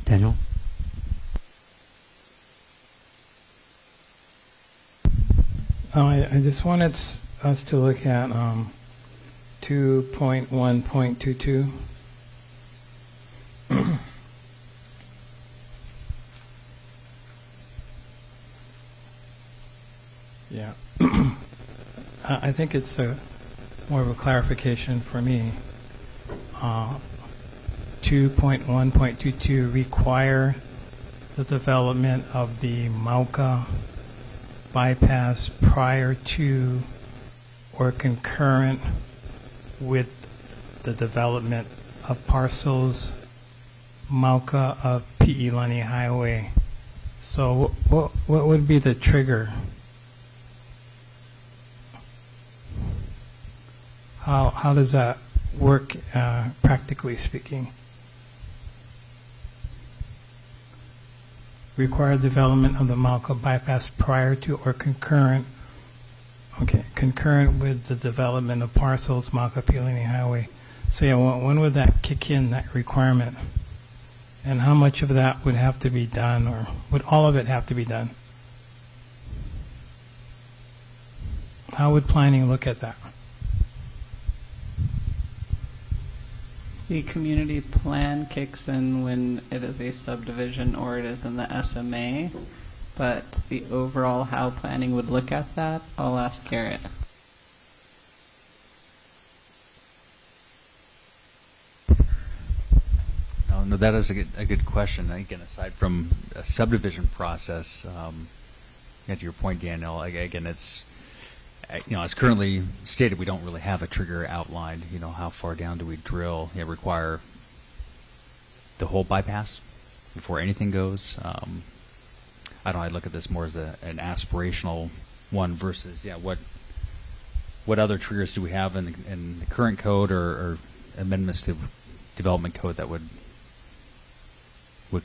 Daniel? I just wanted us to look at 2.1.22. Yeah. I think it's more of a clarification for me. 2.1.22 require the development of the Mauka bypass prior to or concurrent with the development of parcels Mauka of Pi'ilani Highway. So what would be the trigger? How does that work practically speaking? Required development of the Mauka bypass prior to or concurrent with the development of parcels Mauka Pi'ilani Highway. So yeah, when would that kick in, that requirement? And how much of that would have to be done, or would all of it have to be done? How would planning look at that? The community plan kicks in when it is a subdivision or it is in the SMA, but the overall how planning would look at that, I'll ask Garrett. No, that is a good question. Again, aside from a subdivision process, to your point, Daniel, again, it's, as currently stated, we don't really have a trigger outlined. How far down do we drill? Require the whole bypass before anything goes. I look at this more as an aspirational one versus, what other triggers do we have in the current code or amendments to development code that would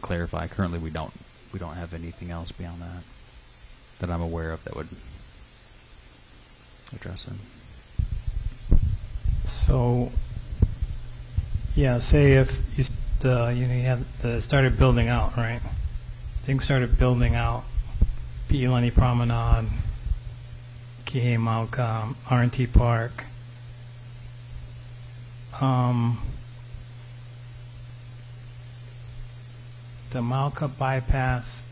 clarify. Currently, we don't have anything else beyond that I'm aware of that would address it. So, say if you started building out, right? Things started building out. Pi'ilani Promenade, Kihei Mauka, R&T Park. The Mauka bypass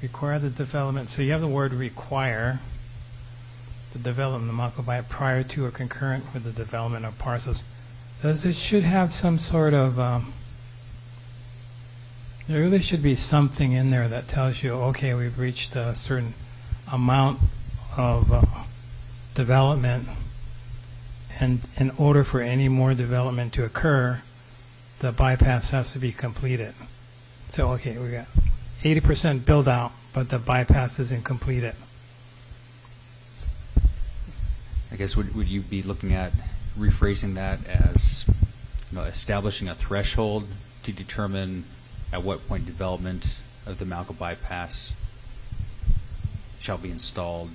require the development. So you have the word require the development of the Mauka bypass prior to or concurrent with the development of parcels. It should have some sort of, there really should be something in there that tells you, okay, we've reached a certain amount of development, and in order for any more development to occur, the bypass has to be completed. So, okay, we got 80% build out, but the bypass isn't completed. I guess would you be looking at rephrasing that as establishing a threshold to determine at what point development of the Mauka bypass shall be installed,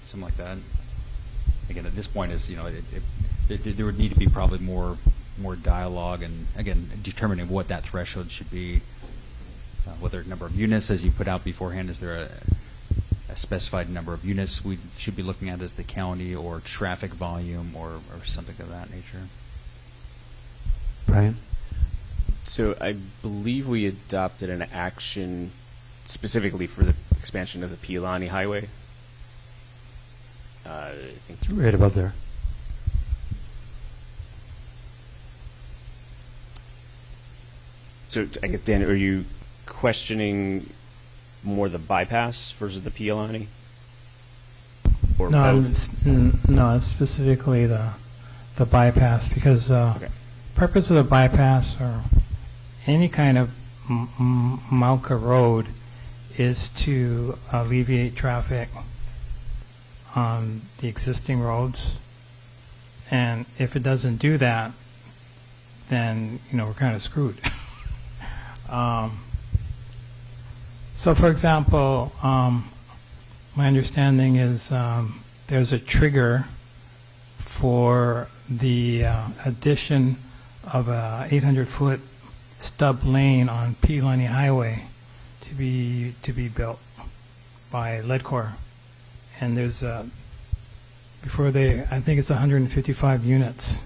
something like that. Again, at this point, there would need to be probably more dialogue, and again, determining what that threshold should be, whether number of units, as you put out beforehand, is there a specified number of units we should be looking at as the county, or traffic volume, or something of that nature? Brian? So I believe we adopted an action specifically for the expansion of the Pi'ilani Highway. I think It's right above there. So I guess, Dan, are you questioning more the bypass versus the Pi'ilani? Or both? No, specifically the bypass, because purpose of the bypass or any kind of Mauka road is to alleviate traffic on the existing roads, and if it doesn't do that, then we're kind of screwed. So, for example, my understanding is there's a trigger for the addition of a 800-foot stub lane on Pi'ilani Highway to be built by Leadcore, and there's I think it's 155 units.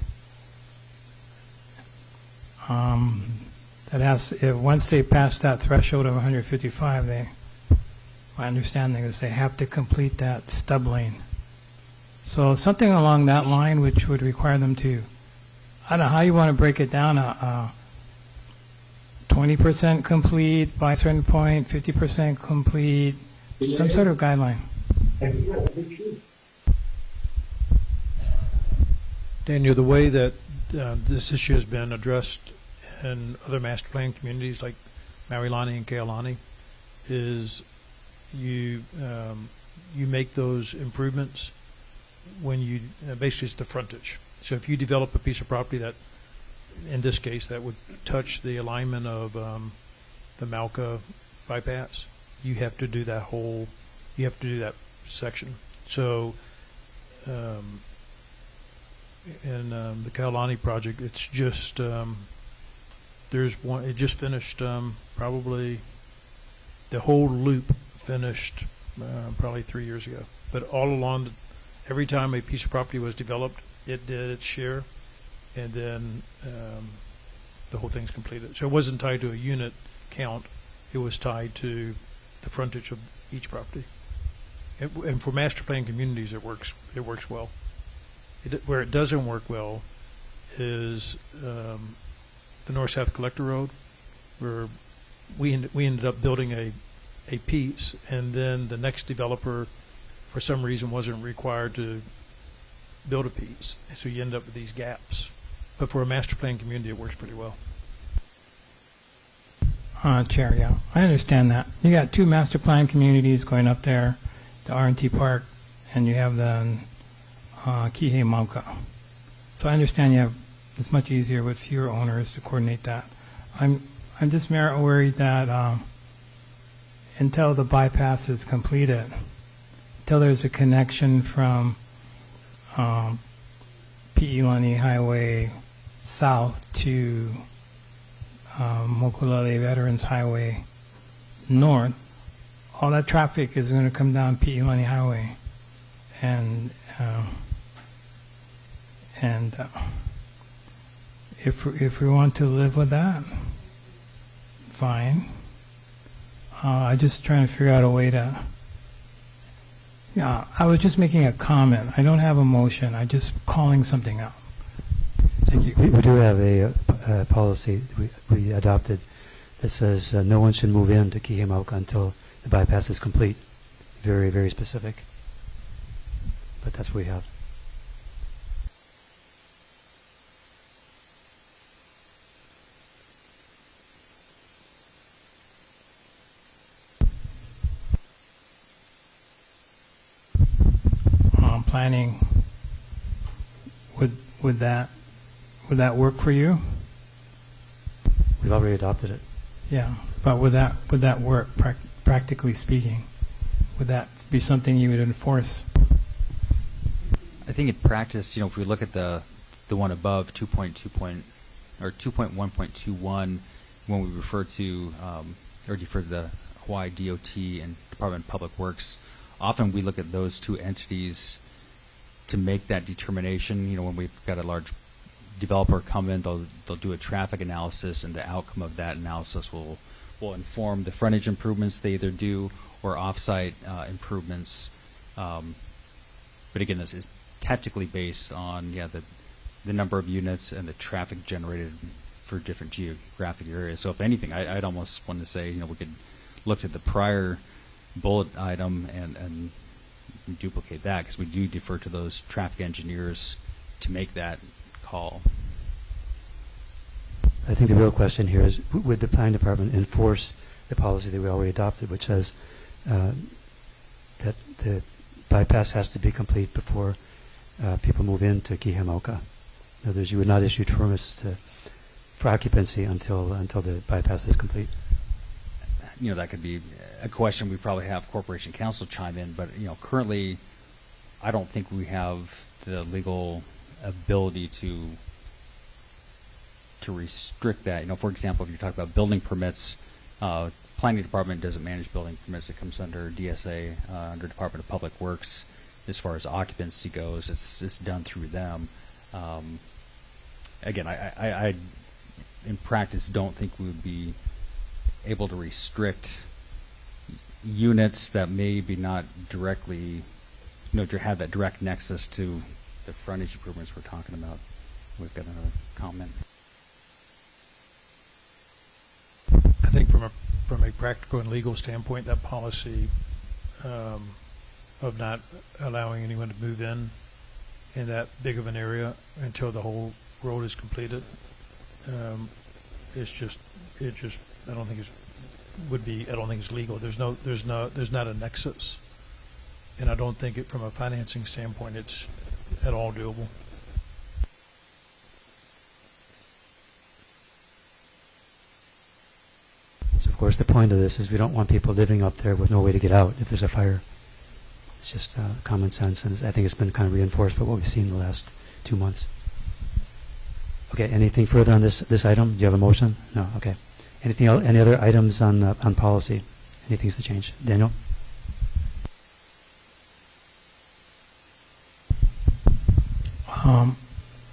Once they pass that threshold of 155, my understanding is they have to complete that stub lane. So something along that line, which would require them to, I don't know how you want to break it down, 20% complete by a certain point, 50% complete, some sort of guideline. Daniel, the way that this issue has been addressed in other master plan communities like Maui and Kealani is you make those improvements when you basically it's the frontage. So if you develop a piece of property that, in this case, that would touch the alignment of the Malka bypass, you have to do that section. So in the Kailani project, it's just there's one. It just finished probably the whole loop finished probably 3 years ago. But all along, every time a piece of property was developed, it did its share, and then the whole thing's completed. So it wasn't tied to a unit count; it was tied to the frontage of each property. And for master plan communities, it works well. Where it doesn't work well is the north-south collector road, where we ended up building a piece, and then the next developer, for some reason, wasn't required to build a piece, and so you end up with these gaps. But for a master plan community, it works pretty well. Chair, yeah, I understand that. You got two master plan communities going up there, the R&T Park, and you have the Kihei Mauka. So I understand it's much easier with fewer owners to coordinate that. I'm just more worried that until the bypass is completed, until there's a connection from Pi'ilani Highway south to Mokulele Veterans Highway north, all that traffic is going to come down Pi'ilani Highway, and if we want to live with that, fine. I'm just trying to figure out a way to. Yeah, I was just making a comment. I don't have a motion. I'm just calling something out. Thank you. We do have a policy we adopted that says no one should move into Kihei until the bypass is complete. Very, very specific. But that's what we have. Planning, would that work for you? We've already adopted it. Yeah, but would that work practically speaking? Would that be something you would enforce? I think in practice, if we look at the one above 2.1.21, when we refer to or defer to the Hawaii DOT and Department of Public Works, often we look at those two entities to make that determination. When we've got a large developer come in, they'll do a traffic analysis, and the outcome of that analysis will inform the frontage improvements they either do or off-site improvements. But again, this is tactically based on the number of units and the traffic generated for different geographic areas. So if anything, I'd almost want to say we could look at the prior bullet item and duplicate that, because we do defer to those traffic engineers to make that call. I think the real question here is, would the planning department enforce the policy that we already adopted, which says that the bypass has to be complete before people move into Kihei Mauka? In other words, you would not issue permits for occupancy until the bypass is complete. That could be a question we probably have Corporation Counsel chime in, but currently I don't think we have the legal ability to restrict that. For example, if you talk about building permits, planning department doesn't manage building permits. It comes under DSA, under Department of Public Works. As far as occupancy goes, it's done through them. Again, I in practice don't think we would be able to restrict units that maybe not directly, have that direct nexus to the frontage improvements we're talking about. We've got another comment. I think from a practical and legal standpoint, that policy of not allowing anyone to move in that big of an area until the whole road is completed. It's just, I don't think I don't think it's legal. There's not a nexus, and I don't think from a financing standpoint it's at all doable. So, of course, the point of this is we don't want people living up there with no way to get out if there's a fire. It's just common sense, and I think it's been kind of reinforced by what we've seen in the last 2 months. Okay, anything further on this item? Do you have a motion? No, okay. Anything else, any other items on policy? Anything to change? Daniel?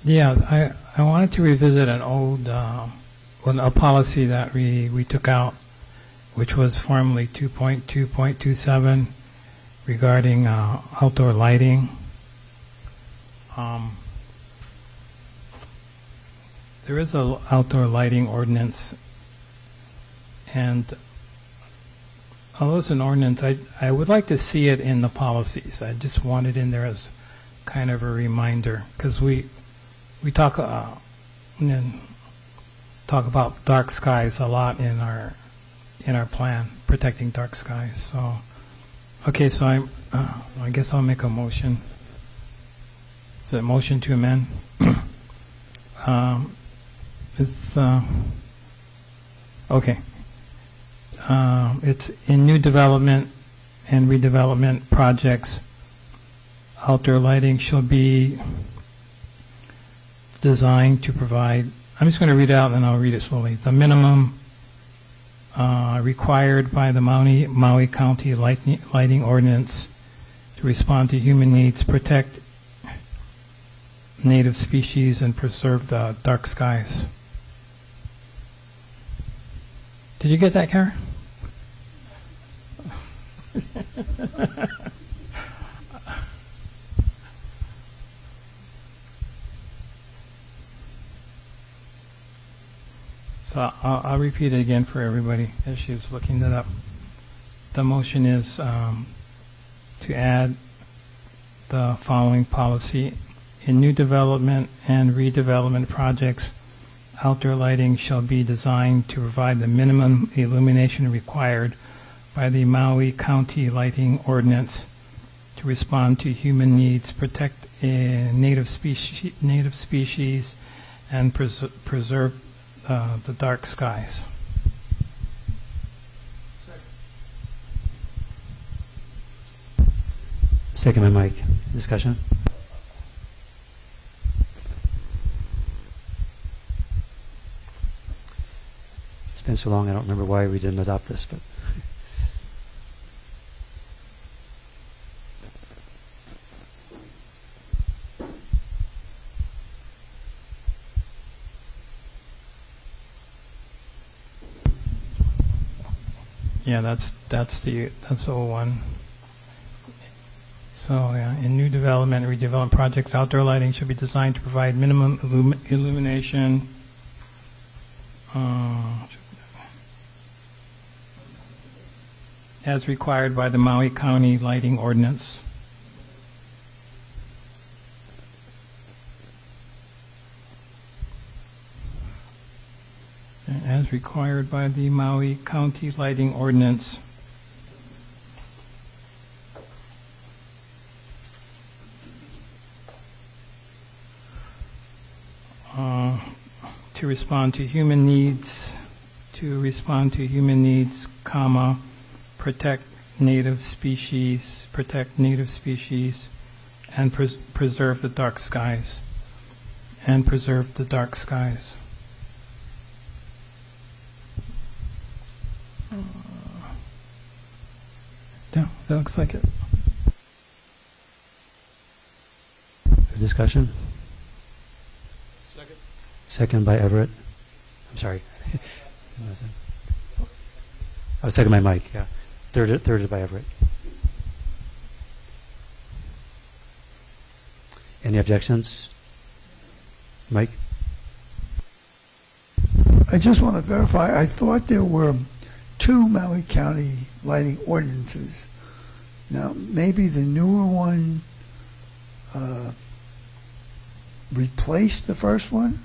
Yeah, I wanted to revisit an old, a policy that we took out, which was formerly 2.2.27 regarding outdoor lighting. There is an outdoor lighting ordinance, and although it's an ordinance, I would like to see it in the policies. I just want it in there as kind of a reminder, because we talk about dark skies a lot in our plan, protecting dark skies. So, okay, so I guess I'll make a motion. Is it a motion to amend? It's okay. It's in new development and redevelopment projects. Outdoor lighting shall be designed to provide. I'm just going to read it out and then I'll read it slowly. The minimum required by the Maui County lighting ordinance to respond to human needs, protect native species, and preserve the dark skies. Did you get that, Kara? So I'll repeat it again for everybody as she's looking that up. The motion is to add the following policy. In new development and redevelopment projects, outdoor lighting shall be designed to provide the minimum illumination required by the Maui County Lighting Ordinance to respond to human needs, protect native species, and preserve the dark skies. Second by Mike. Discussion? It's been so long, I don't remember why we didn't adopt this, but yeah, that's the one. So yeah, in new development and redevelopment projects, outdoor lighting should be designed to provide minimum illumination. As required by the Maui County Lighting Ordinance. As required by the Maui County Lighting Ordinance. To respond to human needs, comma, protect native species, and preserve the dark skies, Yeah, that looks like it. discussion? Second by Everett. I'm sorry. Oh, second by Mike, yeah. Third by Everett. Any objections? Mike? I just want to verify, I thought there were two Maui County lighting ordinances. Now, maybe the newer one replaced the first one,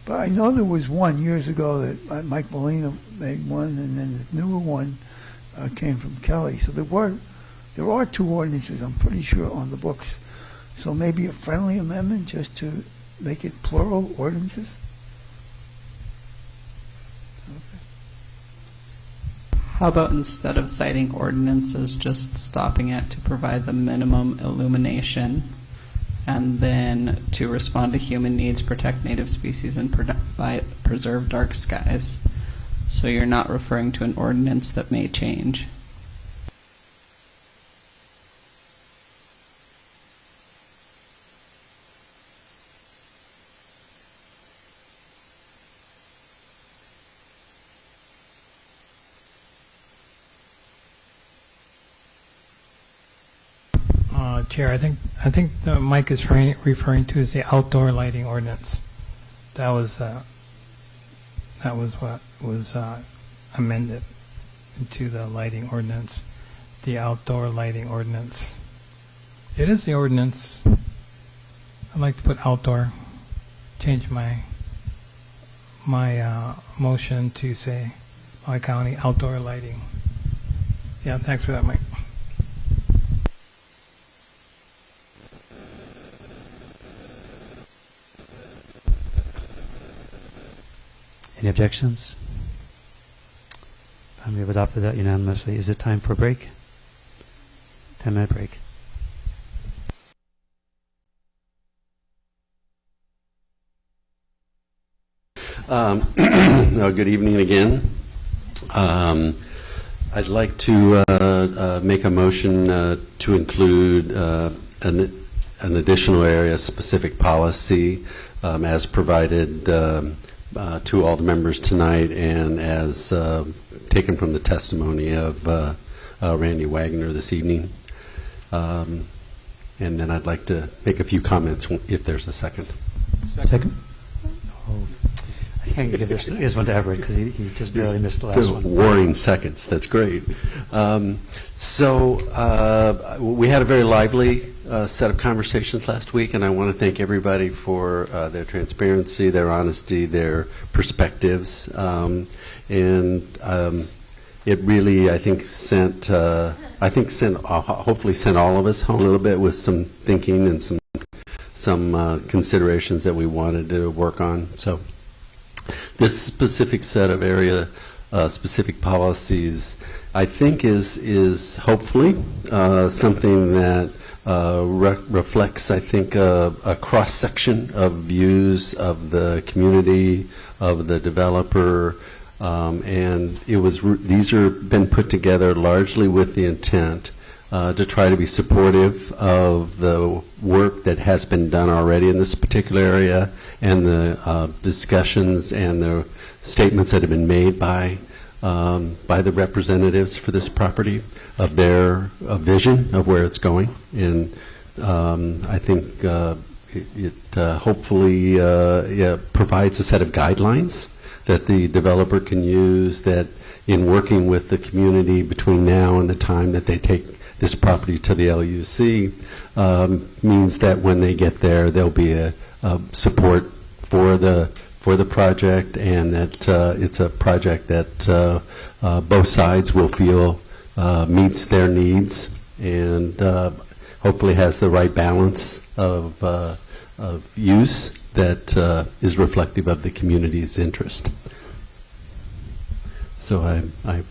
but I know there was one years ago that Mike Molina made one, and then the newer one came from Kelly. So there are two ordinances, I'm pretty sure, on the books. So maybe a friendly amendment just to make it plural ordinances? How about instead of citing ordinances, just stopping it to provide the minimum illumination, and then to respond to human needs, protect native species, and preserve dark skies? So you're not referring to an ordinance that may change. Chair, I think the Mike is referring to is the outdoor lighting ordinance. That was what was amended to the lighting ordinance, the outdoor lighting ordinance. It is the ordinance. I'd like to put outdoor. Change my motion to say Maui County outdoor lighting. Yeah, thanks for that, Mike. Any objections? We have adopted that unanimously. Is it time for a break? 10-minute break. Good evening again. I'd like to make a motion to include an additional area-specific policy as provided to all the members tonight, and as taken from the testimony of Randy Wagner this evening. And then I'd like to make a few comments if there's a second. Second? Oh, I can't give this one to Everett because he just barely missed the last one. Warring seconds. That's great. We had a very lively set of conversations last week, and I want to thank everybody for their transparency, their honesty, their perspectives, and it really, I think, hopefully sent all of us home a little bit with some thinking and some considerations that we wanted to work on. So, this specific set of area specific policies, I think, is hopefully something that reflects, I think, a cross-section of views of the community, of the developer, and these are been put together largely with the intent to try to be supportive of the work that has been done already in this particular area, and the discussions and the statements that have been made by the representatives for this property of their vision of where it's going. And I think it hopefully provides a set of guidelines that the developer can use, that in working with the community between now and the time that they take this property to the LUC, means that when they get there, there'll be a support for the project, and that it's a project that both sides will feel meets their needs, and hopefully has the right balance of use that is reflective of the community's interest. So I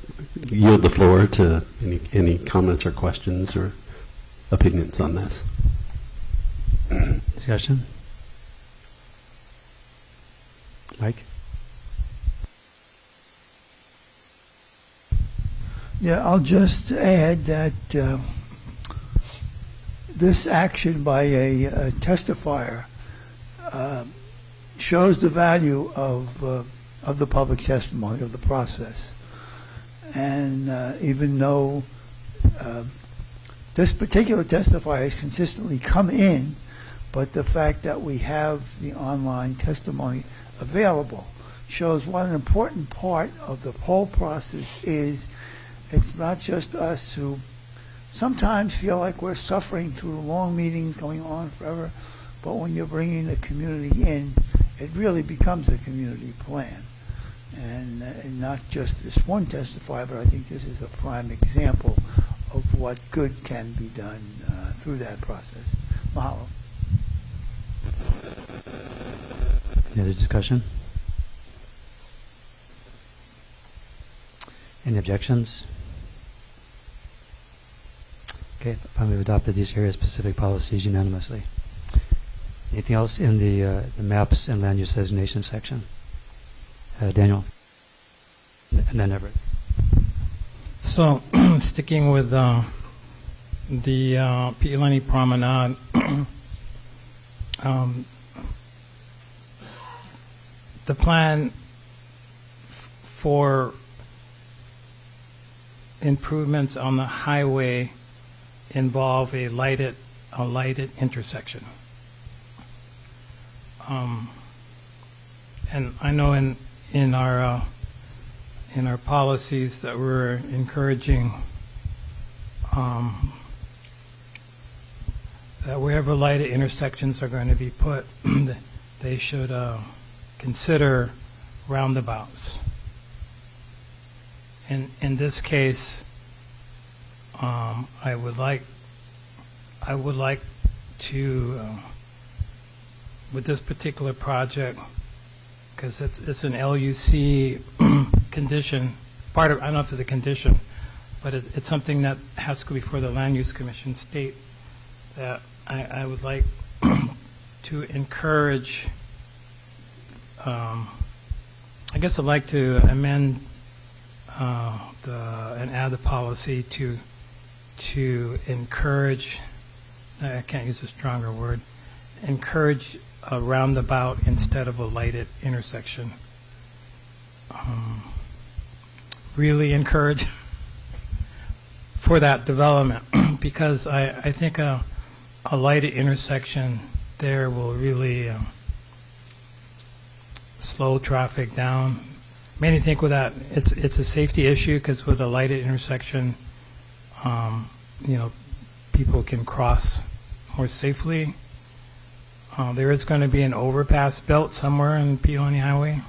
yield the floor to any comments or questions or opinions on this. Discussion? Mike? Yeah, I'll just add that this action by a testifier shows the value of the public testimony, of the process. And even though this particular testifier has consistently come in, but the fact that we have the online testimony available shows what an important part of the whole process is it's not just us who sometimes feel like we're suffering through long meetings going on forever, but when you're bringing the community in, it really becomes a community plan. And not just this one testifier, but I think this is a prime example of what good can be done through that process. Mahalo. Any other discussion? Any objections? Okay, finally we've adopted these area-specific policies unanimously. Anything else in the maps and land use designation section? Daniel, and then Everett. So, sticking with the Pi'ilani Promenade, the plan for improvements on the highway involve a lighted intersection. And I know in our policies that we're encouraging that wherever lighted intersections are going to be put, they should consider roundabouts. In this case, I would like to, with this particular project, because it's an LUC condition, I don't know if it's a condition, but it's something that has to go before the Land Use Commission state that I would like to encourage, I guess I'd like to amend and add the policy to encourage, I can't use a stronger word, encourage a roundabout instead of a lighted intersection. Really encourage for that development because I think a lighted intersection there will really slow traffic down. Mainly think with that it's a safety issue because with a lighted intersection, people can cross more safely. There is going to be an overpass built somewhere in Pi'ilani Highway,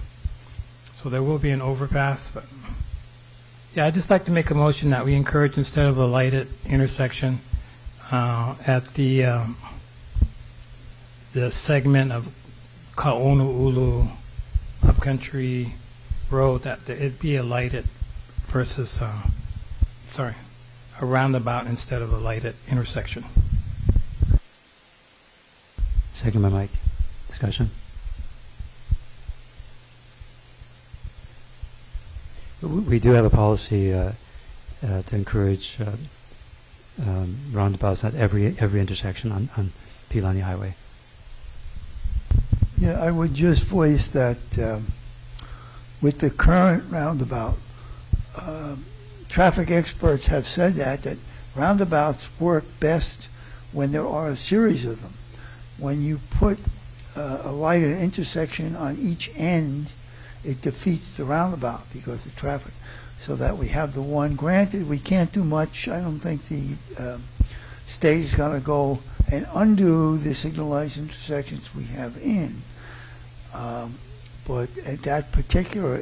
so there will be an overpass. But yeah, I'd just like to make a motion that we encourage instead of a lighted intersection at the segment of Ka'onu'ulu Upcountry Road that it be a lighted versus a roundabout instead of a lighted intersection. Second by Mike. Discussion? We do have a policy to encourage roundabouts at every intersection on Pi'ilani Highway. Yeah, I would just voice that with the current roundabout, traffic experts have said that roundabouts work best when there are a series of them. When you put a lighted intersection on each end, it defeats the roundabout because of traffic. So that we have the one. Granted, we can't do much. I don't think the state is going to go and undo the signalized intersections we have in. But at that particular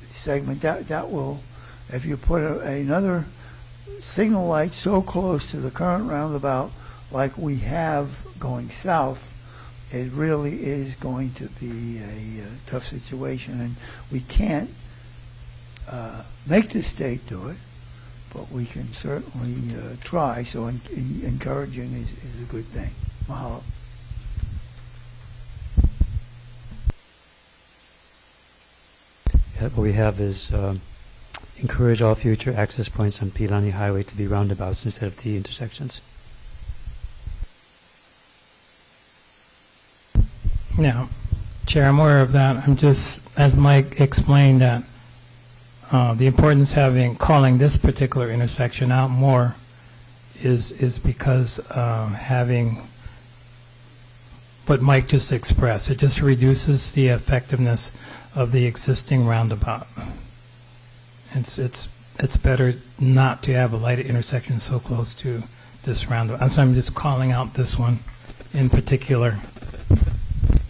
segment, that will, if you put another signal light so close to the current roundabout like we have going south, it really is going to be a tough situation. And we can't make the state do it, but we can certainly try. So encouraging is a good thing. Mahalo. What we have is encourage all future access points on Pi'ilani Highway to be roundabouts instead of T intersections. Yeah, Chair, I'm aware of that. I'm just, as Mike explained, that the importance of calling this particular intersection out more is because having what Mike just expressed, it just reduces the effectiveness of the existing roundabout. It's it's better not to have a lighted intersection so close to this roundabout. So I'm just calling out this one in particular.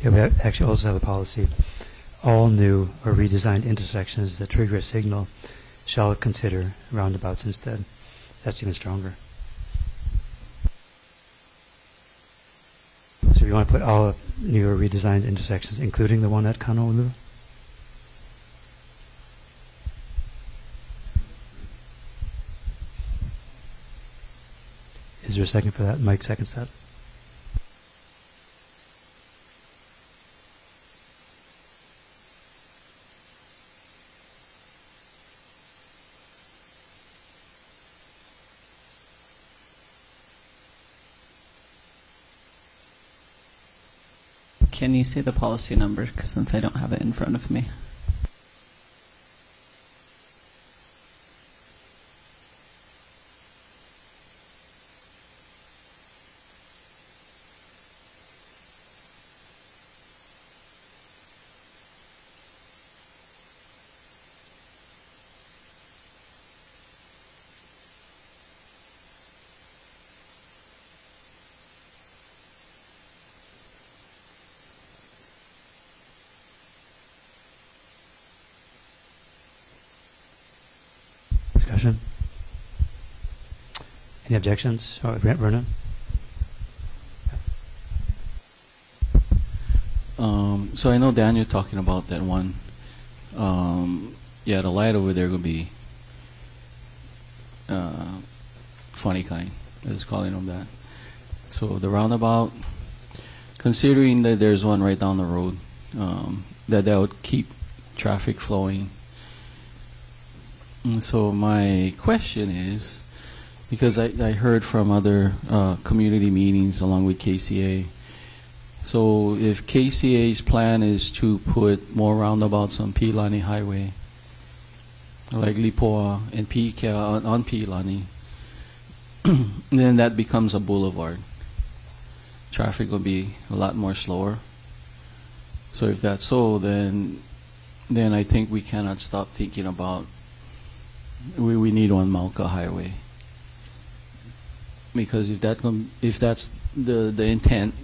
Yeah, we actually also have a policy. All new or redesigned intersections that trigger a signal shall consider roundabouts instead. That's even stronger. So you want to put all new or redesigned intersections, including the one at Kanaulu? Is there a second for that? Mike seconds that. Can you say the policy number? Because since I don't have it in front of me. Discussion? Any objections? Oh, Vernon? So I know, Dan, you're talking about that one. Yeah, the light over there will be funny kind, is calling them that. So the roundabout, considering that there's one right down the road, that would keep traffic flowing. And so my question is, because I heard from other community meetings along with KCA, so if KCA's plan is to put more roundabouts on Pilani Highway, like Lipoa and Pika on Pilani, then that becomes a boulevard. Traffic will be a lot more slower. So if that's so, then I think we cannot stop thinking about we need one Mauka Highway, because if that's the intent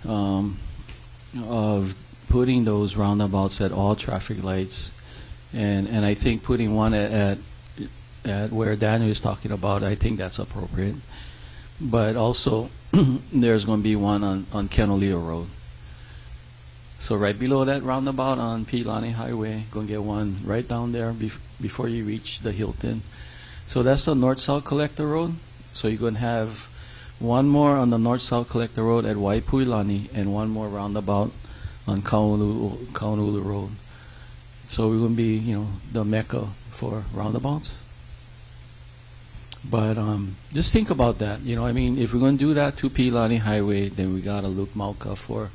of putting those roundabouts at all traffic lights, and I think putting one at where Daniel is talking about, I think that's appropriate. But also there's going to be one on Kenoleo Road. So right below that roundabout on Pilani Highway, going to get one right down there before you reach the Hilton. So that's the north-south collector road. So you're going to have one more on the north-south collector road at Waipuilani and one more roundabout on Kaunulu Road. So we're going to be, the mecca for roundabouts. But just think about that. If we're going to do that to Pilani Highway, then we got to look Mauka for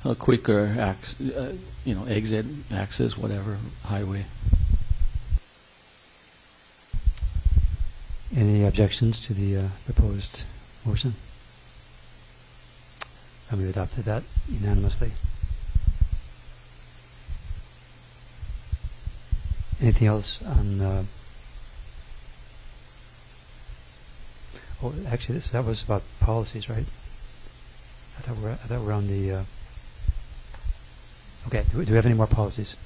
a quicker exit, access, whatever, highway. Any objections to the proposed motion? And we adopted that unanimously. Anything else on? Oh, actually, that was about policies, right? I thought we're on the. Okay. Do we have any more policies?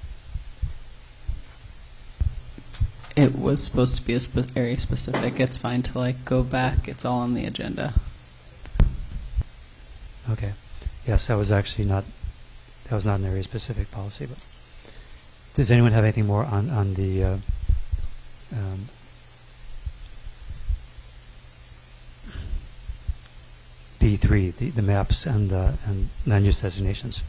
It was supposed to be area specific. It's fine to go back. It's all on the agenda. Okay. Yes, that was actually not. That was not an area specific policy. But does anyone have anything more on the? B3, the maps and land use designations.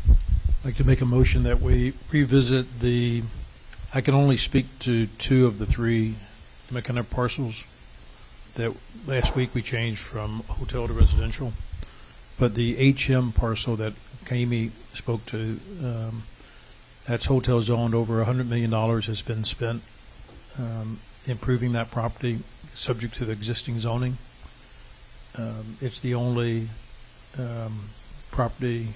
I'd like to make a motion that we revisit I can only speak to 2 of the 3 McKenna parcels that last week we changed from hotel to residential. But the HM parcel that Kaimi spoke to, that's hotel zoned. Over $100 million has been spent improving that property, subject to the existing zoning. It's the only property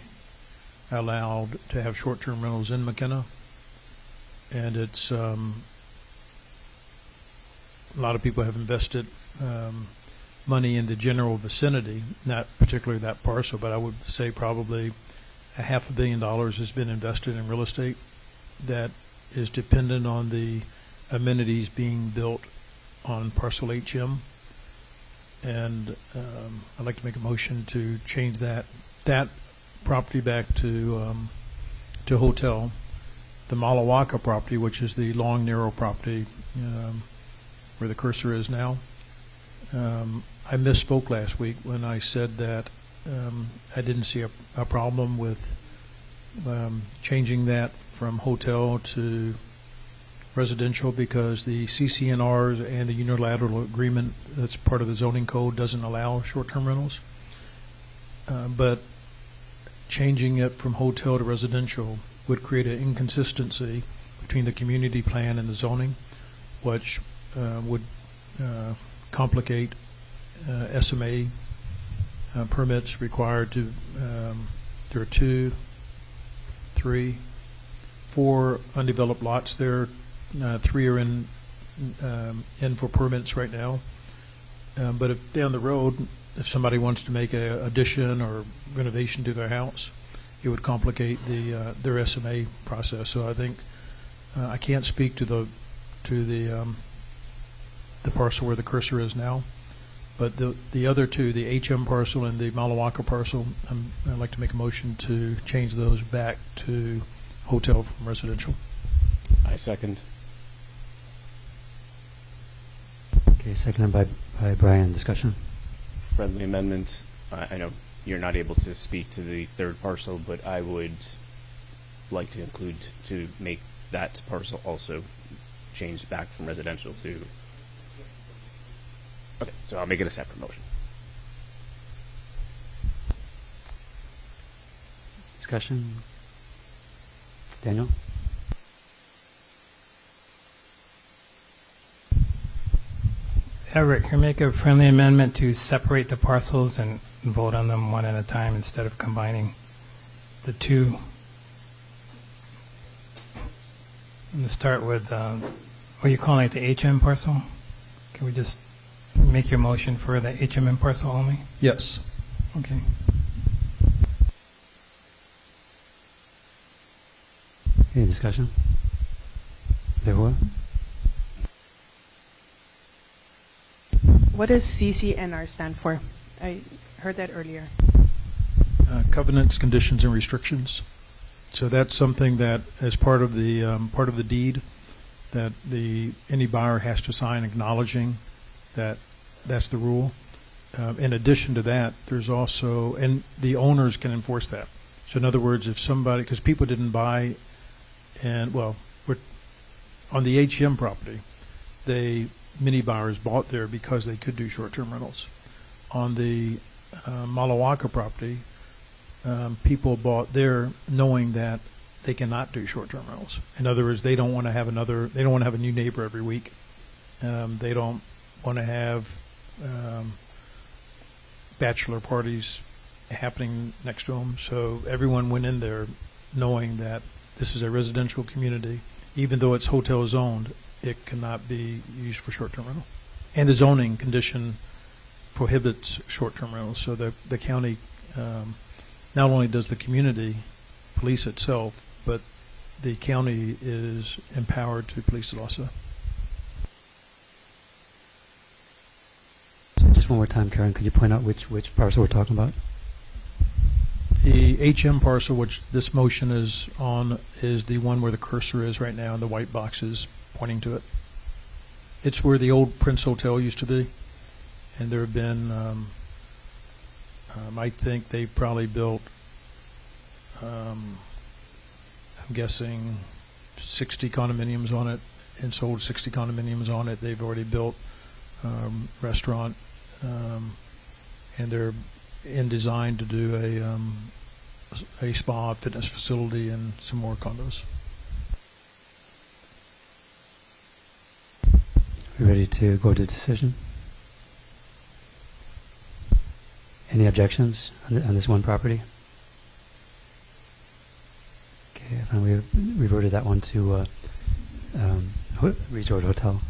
allowed to have short-term rentals in McKenna. and it's a lot of people have invested money in the general vicinity, not particularly that parcel, but I would say probably $500 million has been invested in real estate that is dependent on the amenities being built on parcel HM. And I'd like to make a motion to change that property back to hotel. The Malawaka property, which is the long, narrow property where the cursor is now. I misspoke last week when I said that I didn't see a problem with changing that from hotel to residential because the CCNRs and the unilateral agreement that's part of the zoning code doesn't allow short-term rentals. But changing it from hotel to residential would create an inconsistency between the community plan and the zoning, which would complicate SMA permits required to, there are 2, 3, 4 undeveloped lots there. 3 are in for permits right now. But if down the road, if somebody wants to make an addition or renovation to their house, it would complicate their SMA process. So I think I can't speak to the parcel where the cursor is now, but the other two, the HM parcel and the Malawaka parcel, I'd like to make a motion to change those back to hotel from residential. I second. Okay, seconded by Brian. Discussion. Friendly amendment. I know you're not able to speak to the third parcel, but I would like to include to make that parcel also change back from residential to. Okay, so I'll make it a separate motion. Discussion. Daniel? Everett, can you make a friendly amendment to separate the parcels and vote on them one at a time instead of combining the two? I'm going to start with, what are you calling it, the HM parcel? Can we just make your motion for the HMM parcel only? Yes. Okay. Any discussion? Behua? What does CCNR stand for? I heard that earlier. Covenants, conditions, and restrictions. So that's something that, as part of the deed, that any buyer has to sign acknowledging that that's the rule. In addition to that, there's also, and the owners can enforce that. So in other words, if somebody, because people didn't buy, and well, on the HM property, many buyers bought there because they could do short-term rentals. On the Malawaka property, people bought there knowing that they cannot do short-term rentals. In other words, they don't want to have a new neighbor every week. They don't want to have bachelor parties happening next to them. So everyone went in there knowing that this is a residential community. Even though it's hotel zoned, it cannot be used for short-term rental. And the zoning condition prohibits short-term rentals. So the county, not only does the community police itself, but the county is empowered to police it also. So just one more time, Karen, could you point out which parcel we're talking about? The HM parcel, which this motion is on, is the one where the cursor is right now, and the white box is pointing to it. It's where the old Prince Hotel used to be, and there have been, I think they probably built, I'm guessing 60 condominiums on it, and sold 60 condominiums on it. They've already built restaurant, and they're in design to do a spa, fitness facility, and some more condos. We ready to go to decision? Any objections on this one property? Okay, and we reverted that one to resort hotel.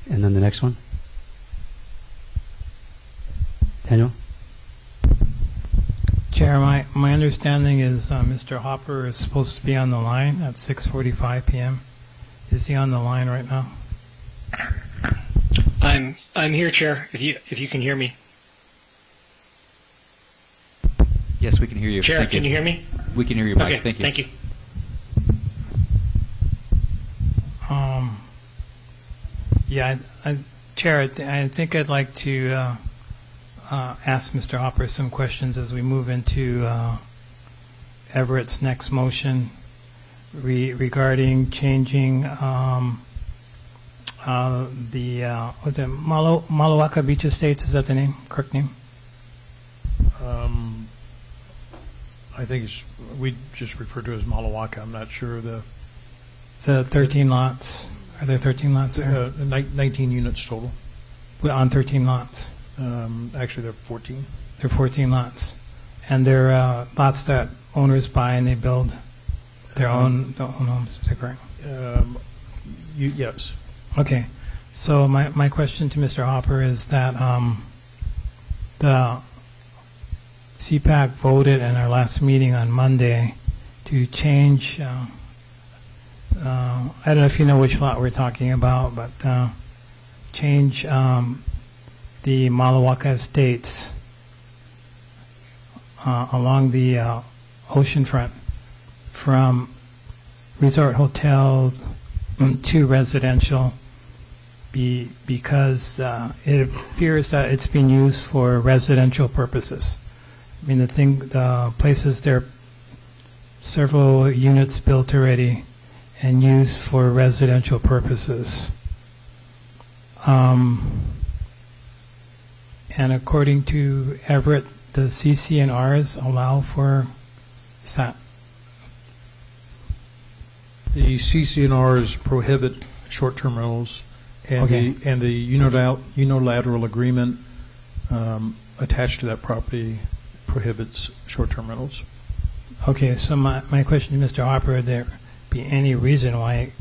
And then the next one. Daniel? Chair, my understanding is Mr. Hopper is supposed to be on the line at 6:45 p.m. Is he on the line right now? I'm here, Chair. If you can hear me. Yes, we can hear you. Chair, Thank can you hear me? We can hear you, Mike. Okay, Thank you. thank you. Yeah, Chair, I think I'd like to ask Mr. Hopper some questions as we move into Everett's next motion regarding changing the Malawaka Beach Estates. Is that the name? Correct name? I think we just refer to it as Malawaka. I'm not sure the 13 lots. Are there 13 lots there? 19 units total. Well, on 13 lots. Actually, they're 14. They're 14 lots. And they're lots that owners buy and they build their own homes. Is that correct? Yes. Okay. So my question to Mr. Hopper is that the CPAC voted in our last meeting on Monday to change, I don't know if you know which lot we're talking about, but change the Malawaka Estates along the ocean front from resort hotels to residential because it appears that it's being used for residential purposes. I mean, the places, there are several units built already and used for residential purposes. And according to Everett, the CC&Rs allow for that. The CC&Rs prohibit short-term rentals, and the unilateral agreement attached to that property prohibits short-term rentals. Okay, so my question to Mr. Hopper, would there be any reason why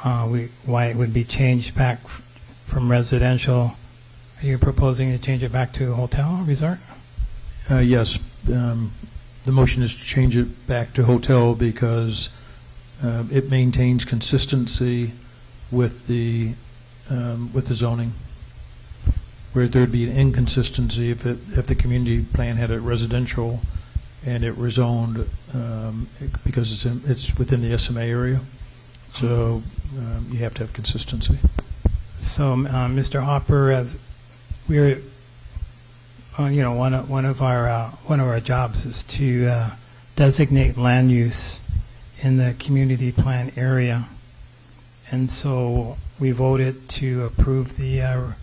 it would be changed back from residential? Are you proposing to change it back to hotel resort? Yes. The motion is to change it back to hotel because it maintains consistency with the zoning. Where there'd be an inconsistency if the community plan had it residential and it rezoned because it's within the SMA area. So you have to have consistency. So, Mr. Hopper, as we're, one of our jobs is to designate land use in the community plan area, and so we voted to approve the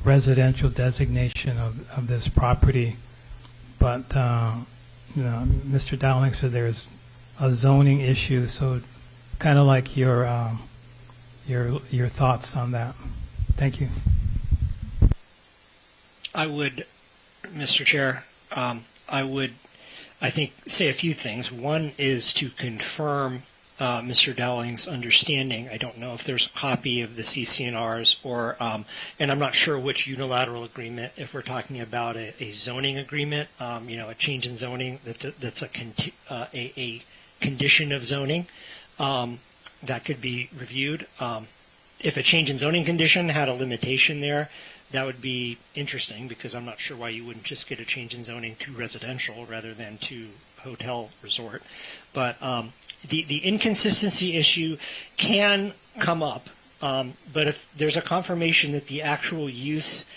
residential designation of this property, but Mr. Dowling said there's a zoning issue, so kind of like your thoughts on that. Thank you. I would, Mr. Chair, I think, say a few things. One is to confirm Mr. Dowling's understanding. I don't know if there's a copy of the CC&Rs or, and I'm not sure which unilateral agreement, if we're talking about a zoning agreement, a change in zoning that's a condition of zoning that could be reviewed. If a change in zoning condition had a limitation there, that would be interesting because I'm not sure why you wouldn't just get a change in zoning to residential rather than to hotel resort. But the inconsistency issue can come up, but if there's a confirmation that the actual use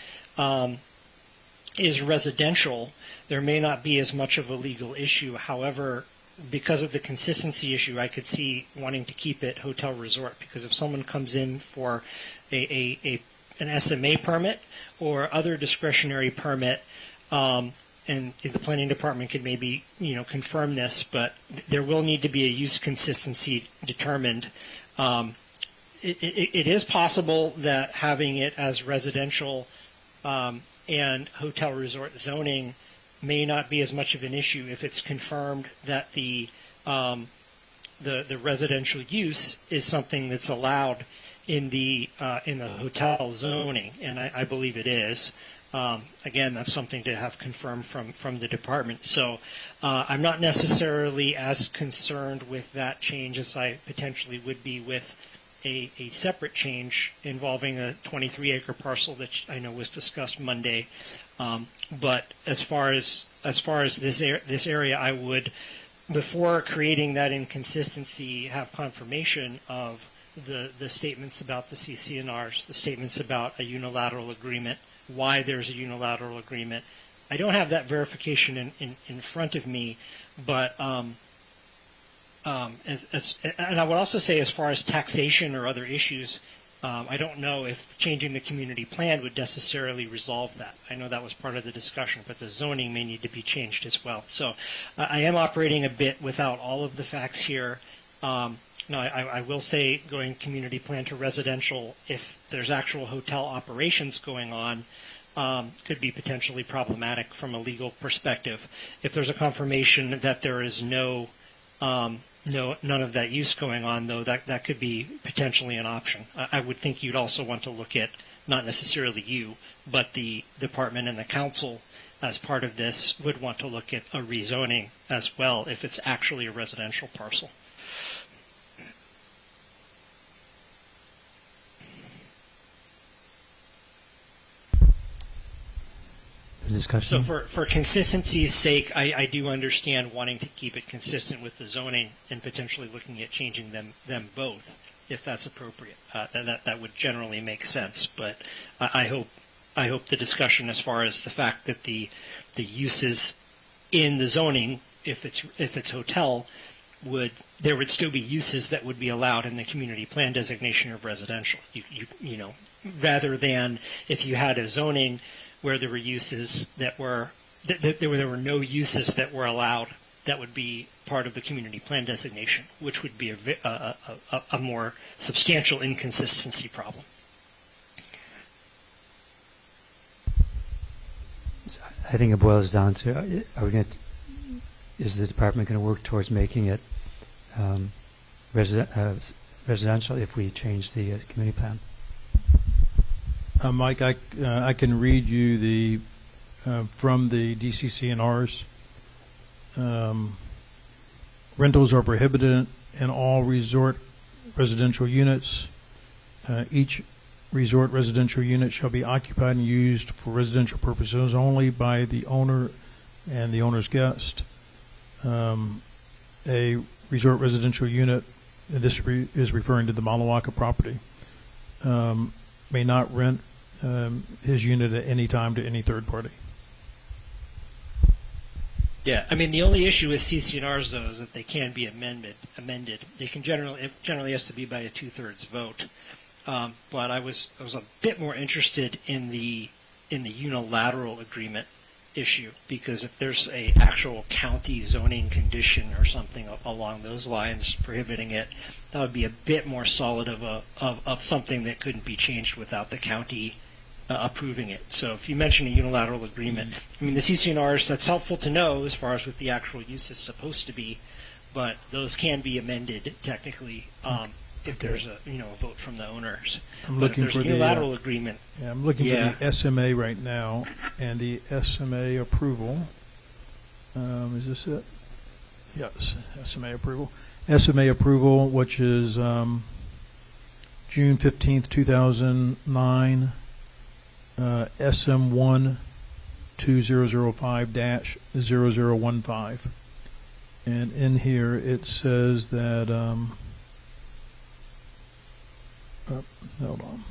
is residential, there may not be as much of a legal issue. However, because of the consistency issue, I could see wanting to keep it hotel resort, because if someone comes in for an SMA permit or other discretionary permit, and the planning department could maybe confirm this, but there will need to be a use consistency determined. It is possible that having it as residential and hotel resort zoning may not be as much of an issue if it's confirmed that the the residential use is something that's allowed in the hotel zoning, and I believe it is. Again, that's something to have confirmed from the department. So I'm not necessarily as concerned with that change as I potentially would be with a separate change involving a 23-acre parcel that I know was discussed Monday. But as far as this area, I would, before creating that inconsistency, have confirmation of the statements about the CCNRs, the statements about a unilateral agreement, why there's a unilateral agreement. I don't have that verification in front of me, but and I would also say, as far as taxation or other issues, I don't know if changing the community plan would necessarily resolve that. I know that was part of the discussion, but the zoning may need to be changed as well. So I am operating a bit without all of the facts here. No, I will say, going community plan to residential, if there's actual hotel operations going on, could be potentially problematic from a legal perspective. If there's a confirmation that there is none of that use going on, though, that could be potentially an option. I would think you'd also want to look at, not necessarily you, but the department and the council as part of this would want to look at a rezoning as well if it's actually a residential parcel. Discussion. So for consistency's sake, I do understand wanting to keep it consistent with the zoning and potentially looking at changing them both, if that's appropriate. That would generally make sense. But I hope the discussion, as far as the fact that the uses in the zoning, if it's hotel, there would still be uses that would be allowed in the community plan designation of residential. You know, rather than if you had a zoning where there were uses that were there were no uses that were allowed, that would be part of the community plan designation, which would be a more substantial inconsistency problem. I think it boils down to: is the department going to work towards making it residential if we change the community plan? Mike, I can read you the from the DCCNRs. Rentals are prohibited in all resort residential units. Each resort residential unit shall be occupied and used for residential purposes only by the owner and the owner's guest. A resort residential unit, and this is referring to the Malawaka property, may not rent his unit at any time to any third party. Yeah, I mean, the only issue with CCNRs, though, is that they can be amended. They can it generally has to be by a 2/3 vote. But I was a bit more interested in the unilateral agreement issue, because if there's a actual county zoning condition or something along those lines prohibiting it, that would be a bit more solid of something that couldn't be changed without the county approving it. So if you mention a unilateral agreement, I mean, the CCNRs, that's helpful to know as far as what the actual use is supposed to be, but those can be amended technically if there's a vote from the owners. I'm looking for the unilateral agreement. Yeah, I'm looking for the SMA right now, and the SMA approval. Is this it? Yes, SMA approval. SMA approval, which is June 15th, 2009. SM1 2005-0015, and in here it says that hold on,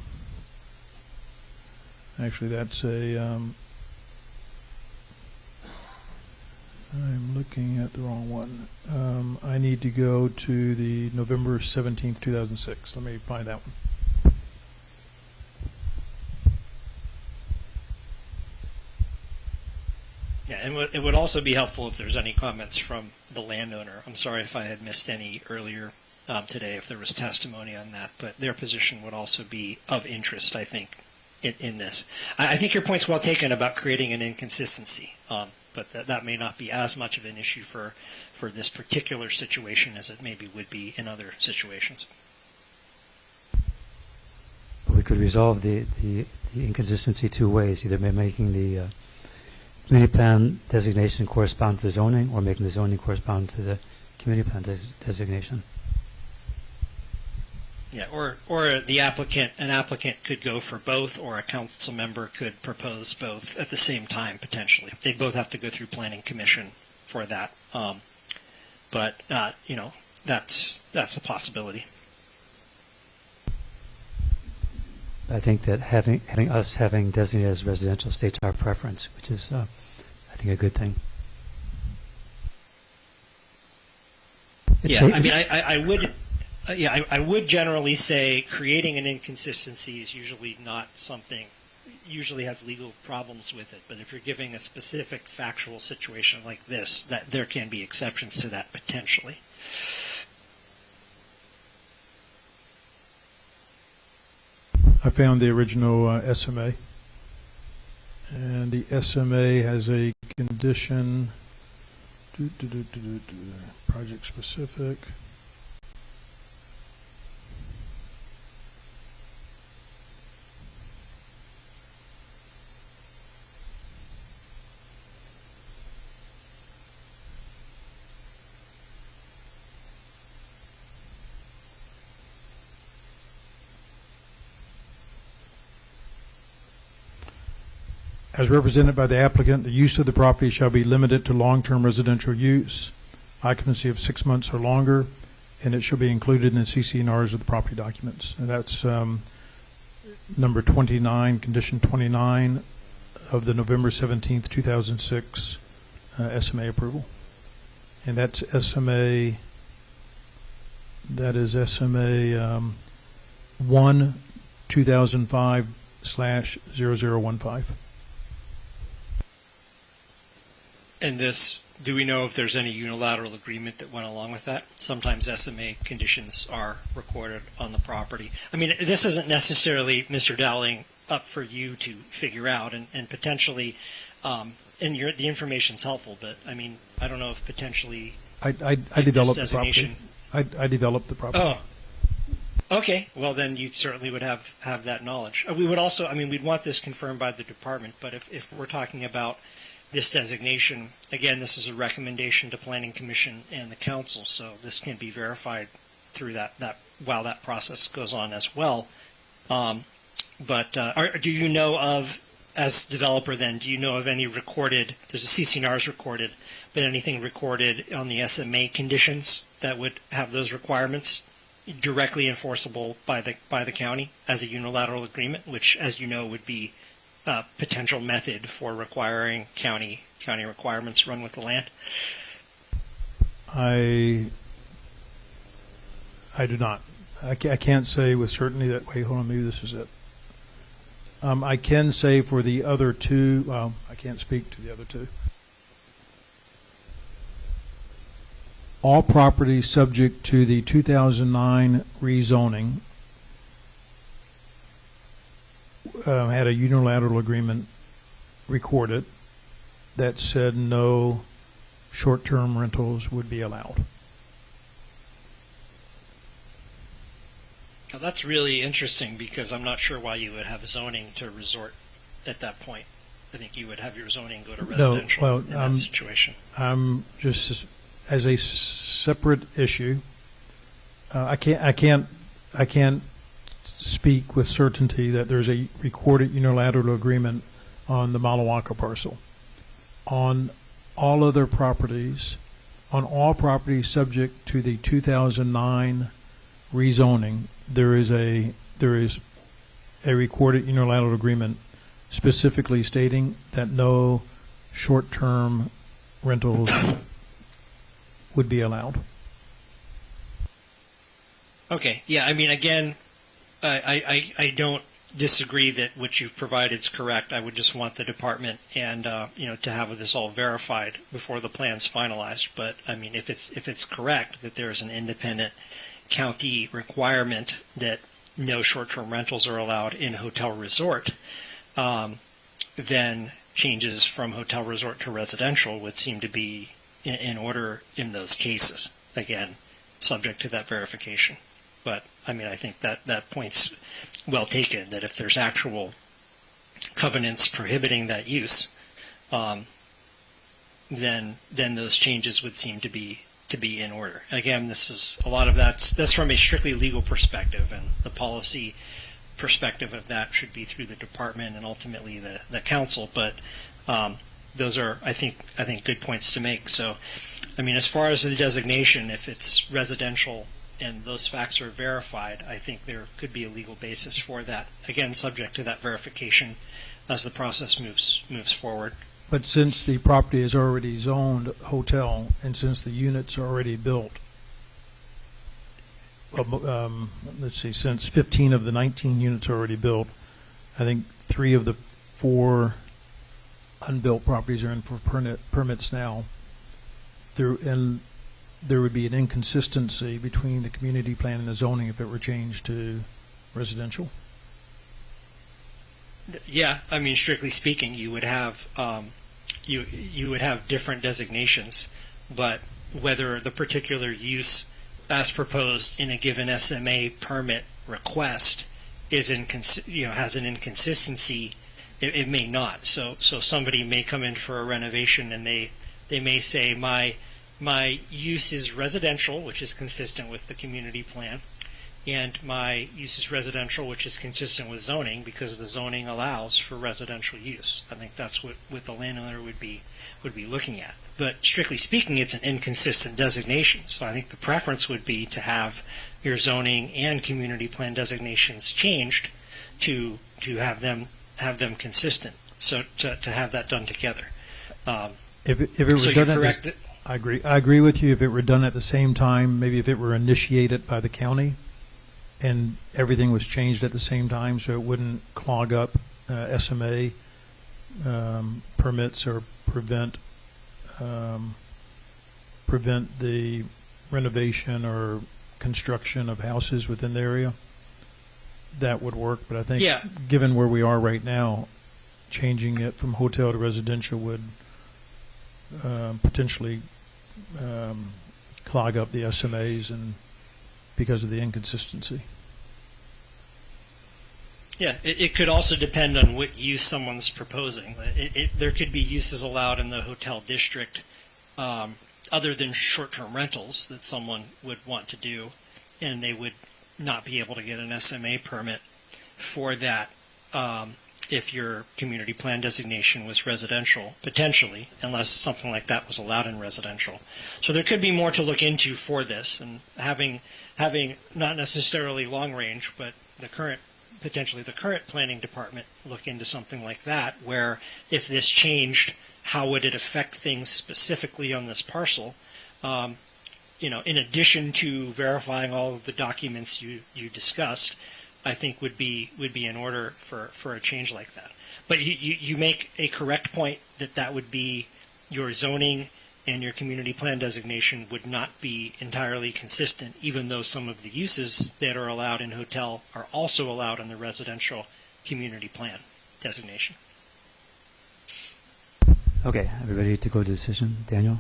actually that's a I'm looking at the wrong one. I need to go to the November 17th, 2006. Let me find that one. Yeah, and it would also be helpful if there's any comments from the landowner. I'm sorry if I had missed any earlier today, if there was testimony on that, but their position would also be of interest, I think, in this. I think your point's well taken about creating an inconsistency. but that may not be as much of an issue for this particular situation as it maybe would be in other situations. But we could resolve the inconsistency two ways, either by making the community plan designation correspond to the zoning, or making the zoning correspond to the community plan designation. Yeah, or an applicant could go for both, or a council member could propose both at the same time, potentially. They both have to go through planning commission for that. But that's a possibility. I think that having designated as residential states our preference, which is, I think, a good thing. I would generally say creating an inconsistency is usually not something, usually has legal problems with it. But if you're giving a specific factual situation like this, that there can be exceptions to that potentially. I found the original SMA, and the SMA has a condition, project specific. As represented by the applicant, the use of the property shall be limited to long-term residential use, occupancy of 6 months or longer, and it shall be included in the CC&Rs of the property documents. And that's number 29, condition 29 of the November 17th, 2006 SMA approval. And that's SMA, that is SMA 1/2005/0015. And this, do we know if there's any unilateral agreement that went along with that? Sometimes SMA conditions are recorded on the property. I mean, this isn't necessarily, Mr. Dowling, up for you to figure out, and potentially, and the information's helpful, but I mean, I don't know if potentially I developed the property. I developed the property. Oh, okay. Well, then you certainly would have that knowledge. We would also, I mean, we'd want this confirmed by the department, but if we're talking about this designation, again, this is a recommendation to Planning Commission and the Council, so this can be verified through that while that process goes on as well. But do you know of, as developer then, do you know of any recorded, there's a CC&Rs recorded, but anything recorded on the SMA conditions that would have those requirements directly enforceable by the county as a unilateral agreement, which, as you know, would be a potential method for requiring county requirements run with the land? I do not. I can't say with certainty that, wait, hold on, maybe this is it. I can say for the other two, well, I can't speak to the other two. All properties subject to the 2009 rezoning had a unilateral agreement recorded that said no short-term rentals would be allowed. Now, that's really interesting because I'm not sure why you would have zoning to resort at that point. I think you would have your zoning go to residential in that situation. Just as a separate issue, I can't speak with certainty that there's a recorded unilateral agreement on the Malawaka parcel. On all other properties, on all properties subject to the 2009 rezoning, there is a recorded unilateral agreement specifically stating that no short-term rentals would be allowed. Okay. Yeah. I mean, again, I don't disagree that what you've provided is correct. I would just want the department and to have this all verified before the plan's finalized. But I mean, if it's correct that there is an independent county requirement that no short-term rentals are allowed in hotel resort, then changes from hotel resort to residential would seem to be in order in those cases. Again, subject to that verification. But, I mean, I think that point's well taken, that if there's actual covenants prohibiting that use, then those changes would seem to be in order. Again, this is a lot of that's from a strictly legal perspective, and the policy perspective of that should be through the department and ultimately the council. But those are, I think, good points to make. So, I mean, as far as the designation, if it's residential and those facts are verified, I think there could be a legal basis for that. Again, subject to that verification as the process moves forward. But since the property is already zoned hotel, and since the units are already built, let's see, since 15 of the 19 units are already built, I think 3 of the 4 unbuilt properties are in for permits now. There would be an inconsistency between the community plan and the zoning if it were changed to residential. Yeah, I mean, strictly speaking, you would have you would have different designations, but whether the particular use as proposed in a given SMA permit request is has an inconsistency, it may not. So somebody may come in for a renovation and they may say my use is residential, which is consistent with the community plan, and my use is residential, which is consistent with zoning because the zoning allows for residential use. I think that's what the landowner would be looking at. But strictly speaking, it's an inconsistent designation. So I think the preference would be to have your zoning and community plan designations changed to have them consistent. So to have that done together. If it were so done you're at correct. I agree with you. If it were done at the same time, maybe if it were initiated by the county and everything was changed at the same time, so it wouldn't clog up SMA permits or prevent the renovation or construction of houses within the area, that would work. But I think, given where we are right now, changing it from hotel to residential would potentially clog up the SMAs and because of the inconsistency. Yeah, it could also depend on what use someone's proposing. There could be uses allowed in the hotel district other than short-term rentals that someone would want to do, and they would not be able to get an SMA permit for that if your community plan designation was residential, potentially, unless something like that was allowed in residential. So there could be more to look into for this, and having not necessarily long range, but potentially the current planning department look into something like that, where if this changed, how would it affect things specifically on this parcel? In addition to verifying all of the documents you discussed, I think would be in order for a change like that. But you make a correct point that would be your zoning and your community plan designation would not be entirely consistent, even though some of the uses that are allowed in hotel are also allowed in the residential community plan designation. Okay, are we ready to go to decision? Daniel?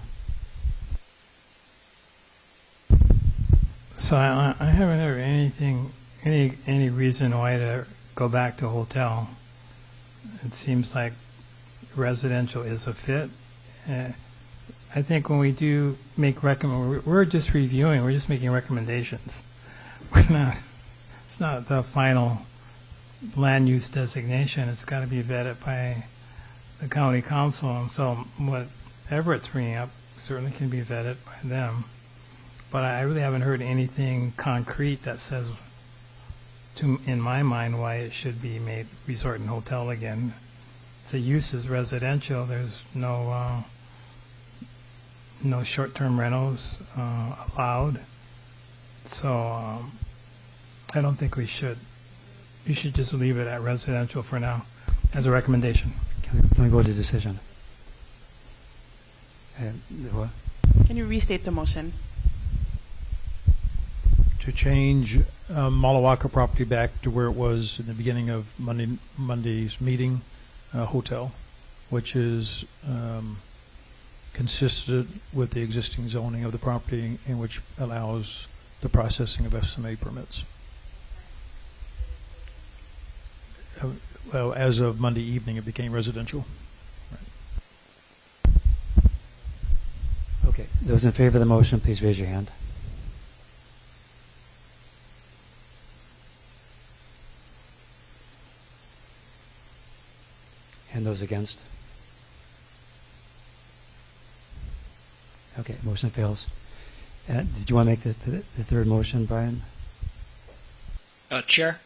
So I haven't heard any reason why to go back to hotel. It seems like residential is a fit. I think when we do make we're just reviewing, we're just making recommendations. It's not the final land use designation. It's got to be vetted by the county council. And so whatever it's bringing up certainly can be vetted by them. But I really haven't heard anything concrete that says, in my mind, why it should be made resort and hotel again. The use is residential. There's no short-term rentals allowed. So I don't think we should. You should just leave it at residential for now as a recommendation. Can we go to decision? Can you restate the motion? To change Malawaka property back to where it was in the beginning of Monday's meeting, hotel. which is consistent with the existing zoning of the property and which allows the processing of SMA permits. Well, as of Monday evening, it became residential. Okay, those in favor of the motion, please raise your hand. And those against? Okay, motion fails. Did you want to make the third motion, Brian? Chair,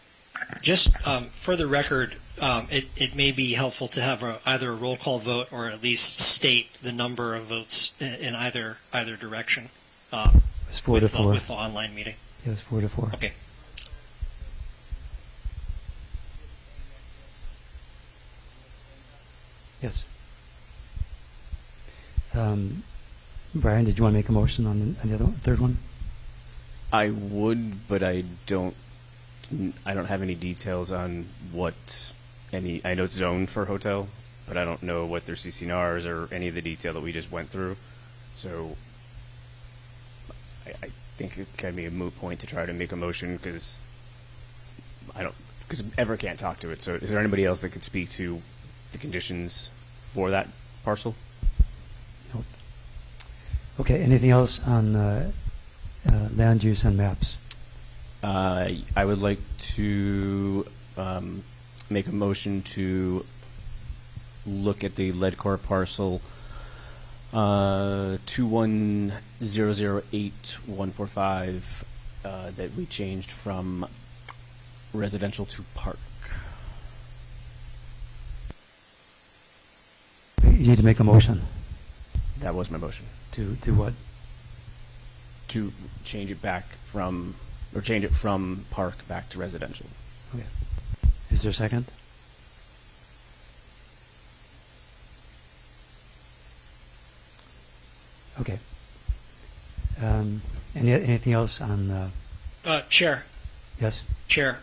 just for the record, it may be helpful to have either a roll call vote or at least state the number of votes in either direction. It's 4 to 4. With the online meeting. It was 4 to 4. Okay. Yes. Brian, did you want to make a motion on the other one, third one? I would, but I don't have any details on what I know it's zoned for hotel, but I don't know what their CCNRs or any of the detail that we just went through. So I think it can be a moot point to try to make a motion because Ever can't talk to it. So is there anybody else that could speak to the conditions for that parcel? Nope. Okay, anything else on land use and maps? I would like to make a motion to look at the Leadcore parcel 21008-145 that we changed from residential to park. You need to make a motion. That was my motion. To do what? To change it back from, or change it from park back to residential. Okay. Is there a second? Okay. Anything else on? Chair. Yes. Chair,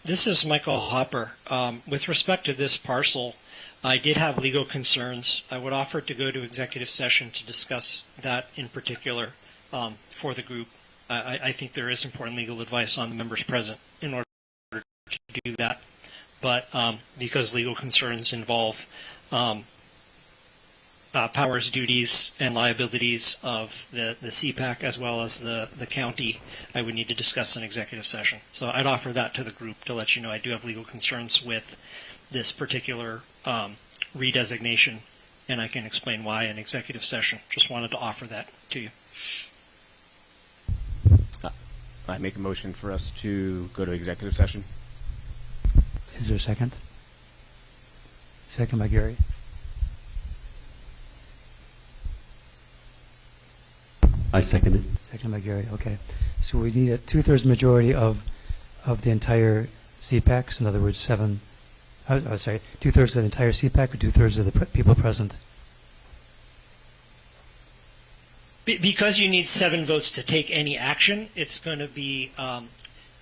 this is Michael Hopper. With respect to this parcel, I did have legal concerns. I would offer to go to executive session to discuss that in particular for the group. I think there is important legal advice on the members present in order to do that. But because legal concerns involve powers, duties, and liabilities of the CPAC as well as the county, I would need to discuss in executive session. So I'd offer that to the group to let you know I do have legal concerns with this particular redesignation, and I can explain why in executive session. Just wanted to offer that to you. I make a motion for us to go to executive session. Is there a second? Second by Gary. I second it. Second by Gary. Okay. So we need a 2/3 majority of the entire CPAC. In other words, 2/3 of the entire CPAC or 2/3 of the people present. Because you need 7 votes to take any action, it's going to be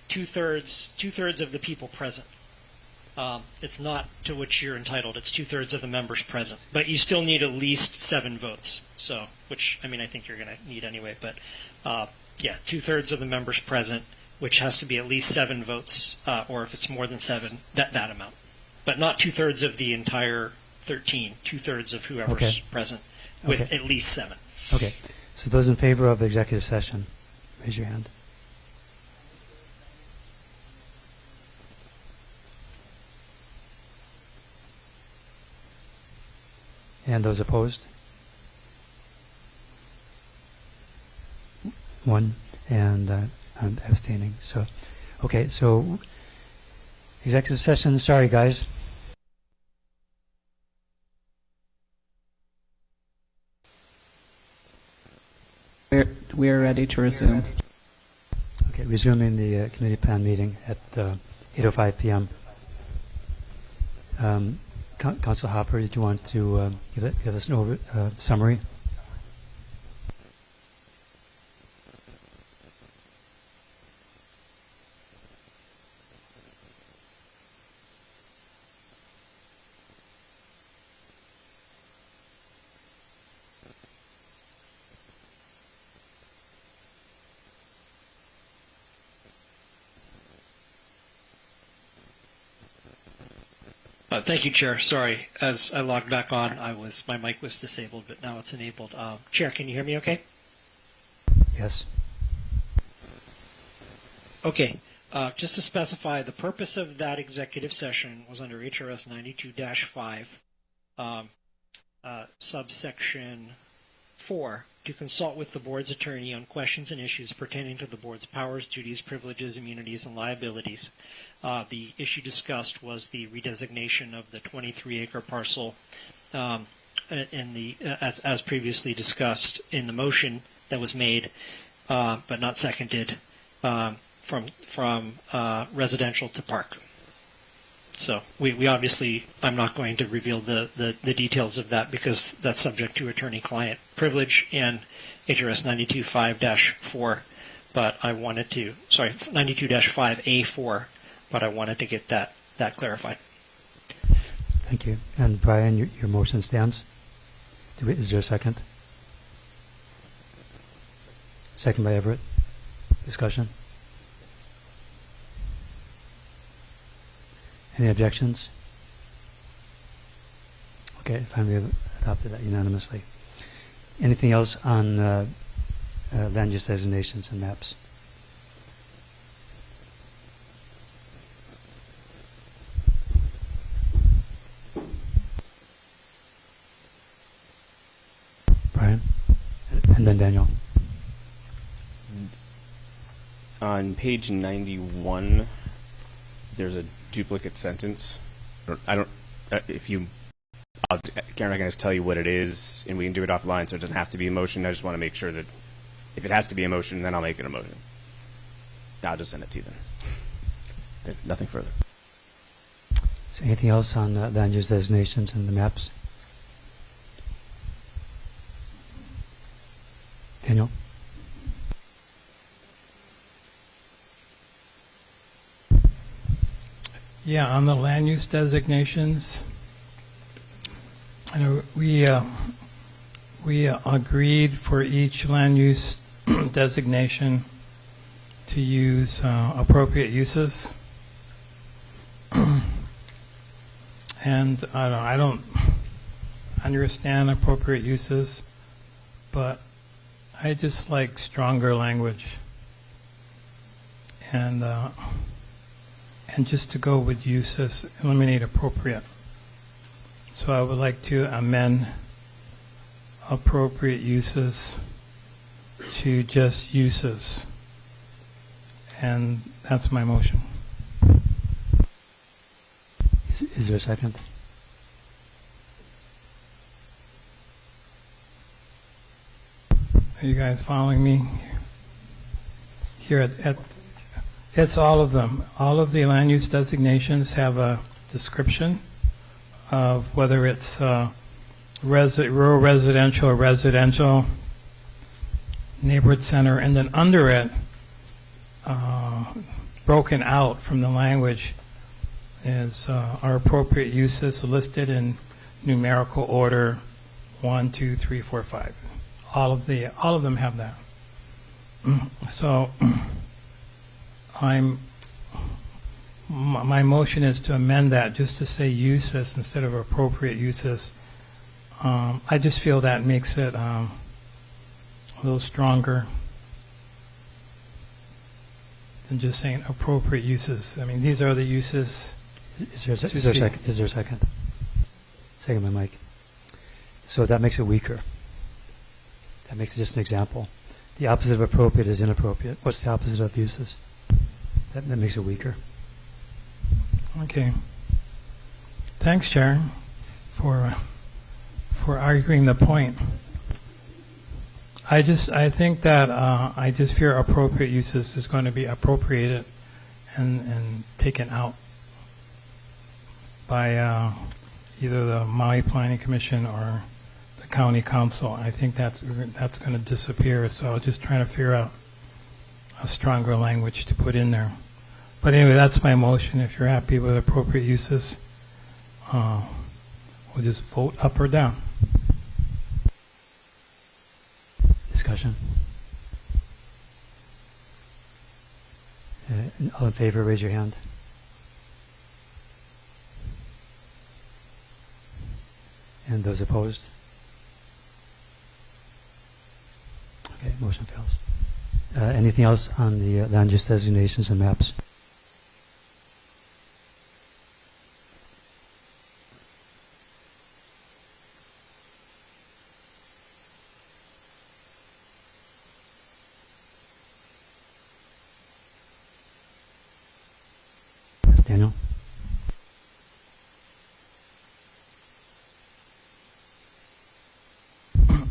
2/3 of the people present. It's not to which you're entitled. It's 2/3 of the members present. But you still need at least 7 votes. So, which, I mean, I think you're going to need anyway. But, yeah, 2/3 of the members present, which has to be at least 7 votes, or if it's more than 7, that amount. But not 2/3 of the entire 13, 2/3 of whoever's present with at least 7. Okay. So those in favor of executive session, raise your hand. And those opposed? 1, and I'm abstaining. So, okay, so executive session, sorry guys. We are ready to resume. Okay, resuming the committee plan meeting at 8:05 p.m. Council Hopper, did you want to give us an summary? Thank you, Chair. Sorry, as I logged back on, my mic was disabled, but now it's enabled. Chair, can you hear me okay? Yes. Okay. Just to specify, the purpose of that executive session was under HRS 92-5, subsection 4, to consult with the board's attorney on questions and issues pertaining to the board's powers, duties, privileges, immunities, and liabilities. The issue discussed was the redesignation of the 23-acre parcel as previously discussed in the motion that was made, but not seconded, from residential to park. So we obviously, I'm not going to reveal the details of that because that's subject to attorney-client privilege and HRS 92-5-4, but I wanted to, 92-5A4, but I wanted to get that clarified. Thank you. And Brian, your motion stands. Is there a second? Second by Everett. Discussion? Any objections? Okay, finally adopted that unanimously. Anything else on land use designations and maps? Brian? And then Daniel. On page 91, there's a duplicate sentence. Karen, I can just tell you what it is, and we can do it offline, so it doesn't have to be a motion. I just want to make sure that if it has to be a motion, then I'll make it a motion. I'll just send it to you then. Nothing further. So anything else on land use designations and the maps? Daniel? Yeah, on the land use designations, I know we agreed for each land use designation to use appropriate uses, and I don't understand appropriate uses, but I just like stronger language, and just to go with uses, eliminate appropriate. So I would like to amend appropriate uses to just uses. And that's my motion. Is there a second? Are you guys following me? Here it's all of them. All of the land use designations have a description of whether it's rural residential or residential, neighborhood center, and then under it, broken out from the language, is our appropriate uses listed in numerical order 1, 2, 3, 4, 5. All of them have that. So my motion is to amend that just to say uses instead of appropriate uses. I just feel that makes it a little stronger than just saying appropriate uses. I mean, these are the uses. Is there a second? Is there a second? Second by Mike. So that makes it weaker. That makes it just an example. The opposite of appropriate is inappropriate. What's the opposite of uses? That makes it weaker. Okay. Thanks, Chair, for arguing the point. I think that I just fear appropriate uses is going to be appropriated and taken out by either the Maui Planning Commission or the County Council. I think that's going to disappear. So I was just trying to figure out a stronger language to put in there. But anyway, that's my motion. If you're happy with appropriate uses, we'll just vote up or down. Discussion? All in favor, raise your hand. And those opposed? Okay, motion fails. Anything else on the land use designations and maps? Yes, Daniel?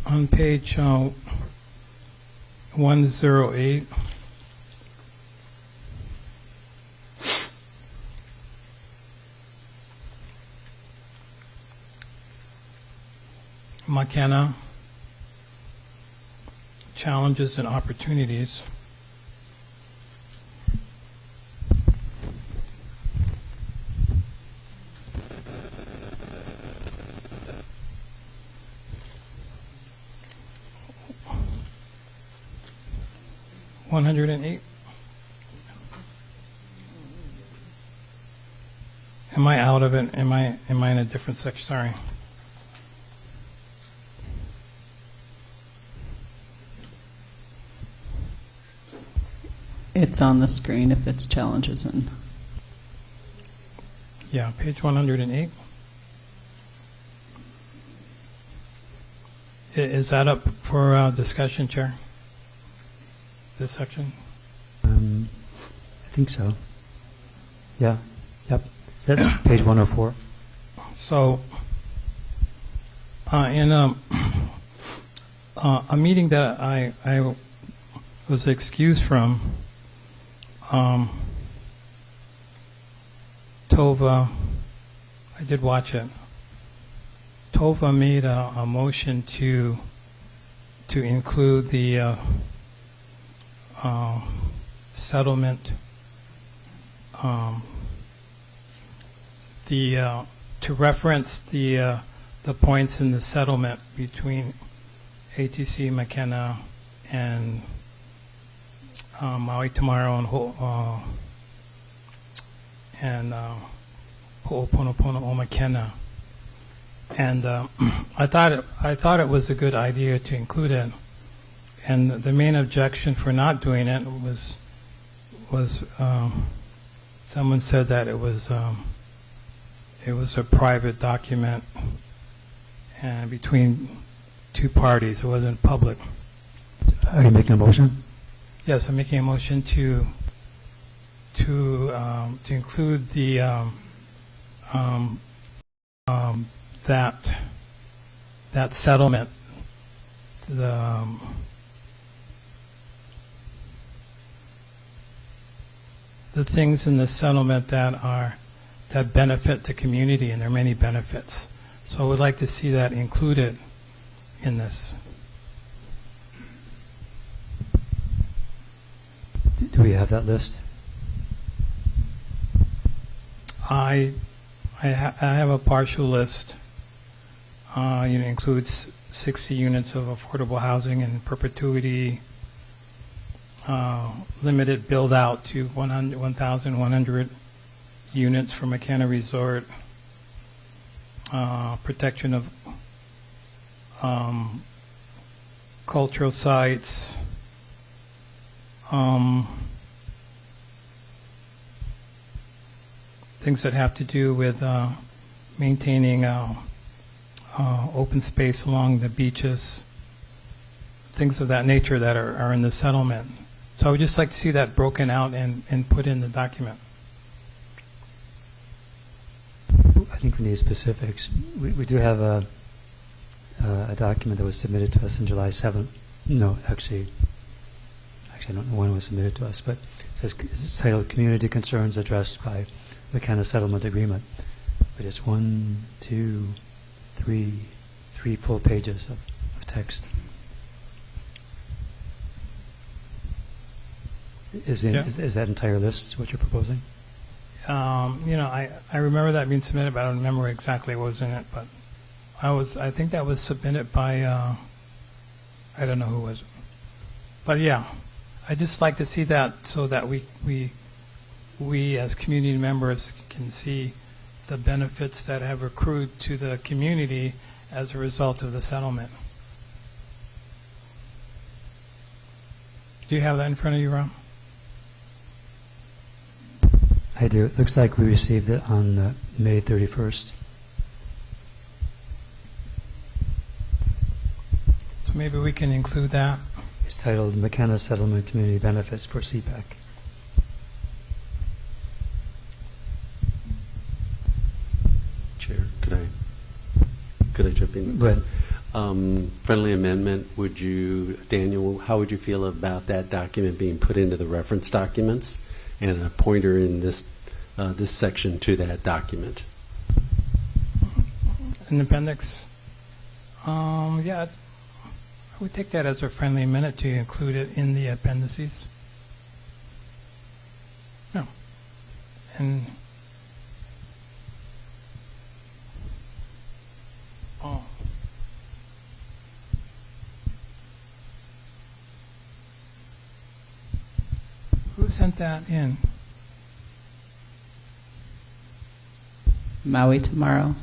On page 108, McKenna, challenges and opportunities. $108. Am I out of it? Am I in a different section? Sorry. It's on the screen if it's challenges and. Yeah, page 108. Is that up for discussion, Chair? This section? I think so. Yeah. Yep. That's page 104. So, in a meeting that I was excused from, Tova, I did watch it. Tova made a motion to include the settlement, to reference the points in the settlement between ATC McKenna and Maui Tomorrow and Ho'oponopono o McKenna. And I thought it was a good idea to include it. And the main objection for not doing it was someone said that it was a private document and between two parties. It wasn't public. Are you making a motion? Yes, I'm making a motion to include the that settlement, the things in the settlement that benefit the community, and there are many benefits. So I would like to see that included in this. Do we have that list? I have a partial list. It includes 60 units of affordable housing in perpetuity, limited build out to 1,100 units for McKenna Resort, protection of cultural sites, things that have to do with maintaining open space along the beaches, things of that nature that are in the settlement. So I would just like to see that broken out and put in the document. I think we need specifics. We do have a document that was submitted to us on July 7th. No, actually I don't know when it was submitted to us, but it says it's titled Community Concerns Addressed by McKenna Settlement Agreement. But it's 1, 2, 3 full pages of text. Is that entire list what you're proposing? I remember that being submitted, but I don't remember exactly what was in it. But I think that was submitted by I don't know who was it. But yeah, I just like to see that so that we as community members can see the benefits that have accrued to the community as a result of the settlement. Do you have that in front of you, Ron? I do. It looks like we received it on May 31st. So maybe we can include that. It's titled McKenna Settlement Community Benefits for CPAC. Chair, could I jump in? Go ahead. Friendly amendment, Daniel, how would you feel about that document being put into the reference documents and a pointer in this section to that document? An appendix? Yeah, I would take that as a friendly amendment to include it in the appendices. No. And who sent that in? Maui tomorrow.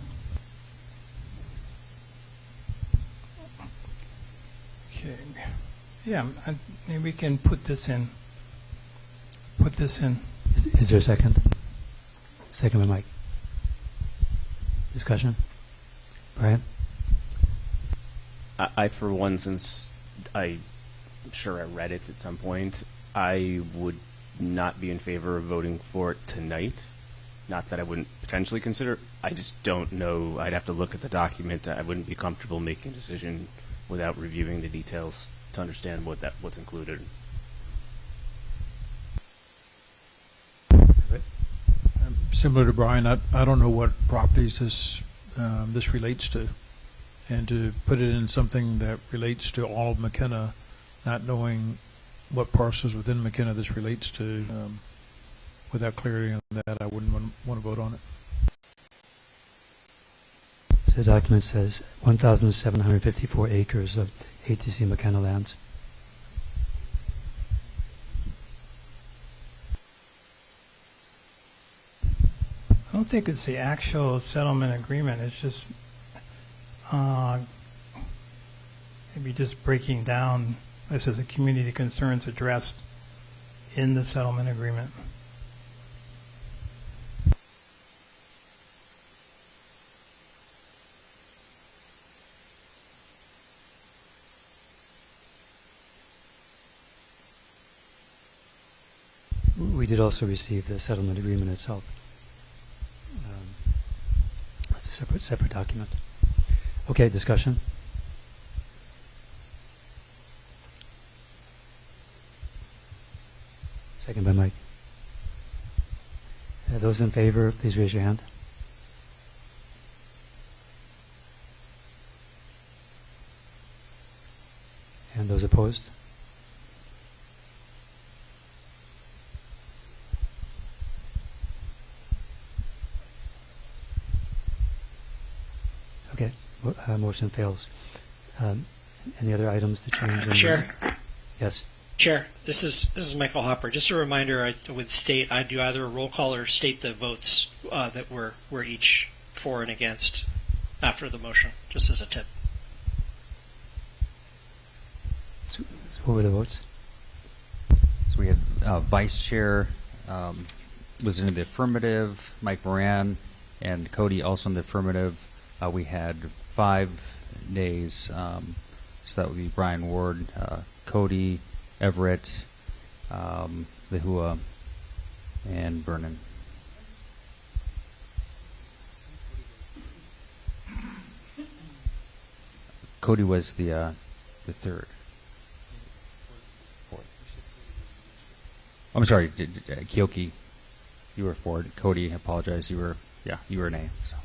Okay. Yeah, maybe we can put this in. Put this in. Is there a second? Second by Mike. Discussion? Brian? I for one, since I'm sure I read it at some point, I would not be in favor of voting for it tonight. Not that I wouldn't potentially consider it. I just don't know. I'd have to look at the document. I wouldn't be comfortable making a decision without reviewing the details to understand what's included. Similar to Brian, I don't know what properties this relates to, and to put it in something that relates to all of McKenna, not knowing what parcels within McKenna this relates to, without clarity on that, I wouldn't want to vote on it. So the document says 1,754 acres of ATC McKenna lands. I don't think it's the actual settlement agreement. It's just maybe just breaking down this as a community concerns addressed in the settlement agreement. We did also receive the settlement agreement itself. That's a separate document. Okay, discussion? Second by Mike. Those in favor, please raise your hand. And those opposed? Okay, motion fails. Any other items to change? Chair? Yes. Chair, this is Michael Hopper. Just a reminder, I would state I do either a roll call or state the votes that were each for and against after the motion, just as a tip. So what were the votes? So we had Vice Chair was in the affirmative, Mike Moran, and Cody also in the affirmative. We had 5 nays, so that would be Brian Ward, Cody, Everett, Lehua, and Vernon. Cody was the third. Fourth. I'm sorry, Kyoki, you were for. Cody, I apologize. You were an A. So.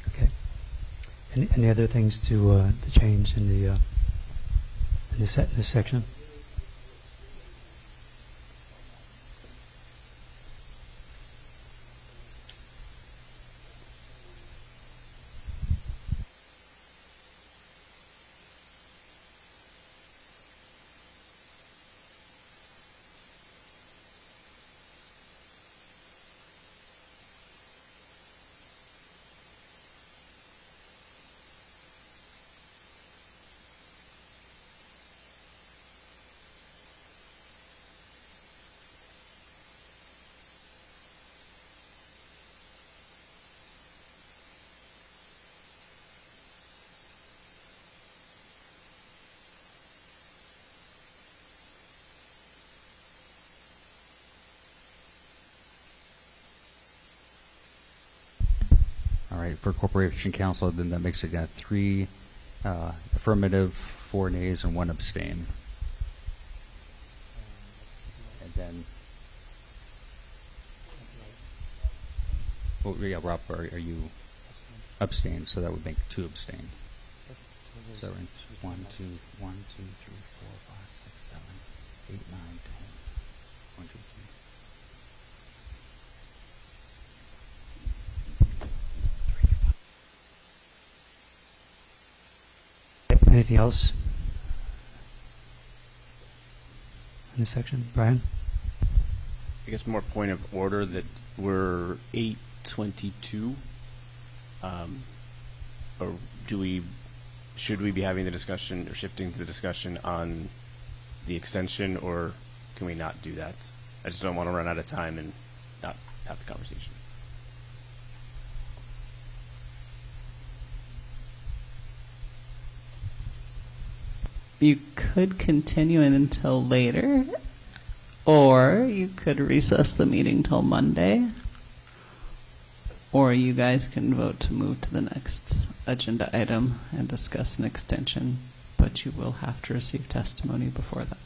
Okay. Any other things to change in this section? for Corporation Council, then that makes it 3 affirmative, 4 nays, and 1 abstain. And then, oh, yeah, Rob, are you abstain? So that would make 2 abstain. So 1, 2, 3, 4, 5, 6, 7, 8, 9, 10. 1, 2, 3. Anything else in this section, Brian? I guess more point of order that we're 8:22. Or should we be having the discussion or shifting to the discussion on the extension, or can we not do that? I just don't want to run out of time and not have the conversation. You could continue it until later, or you could recess the meeting till Monday, or you guys can vote to move to the next agenda item and discuss an extension, but you will have to receive testimony before that.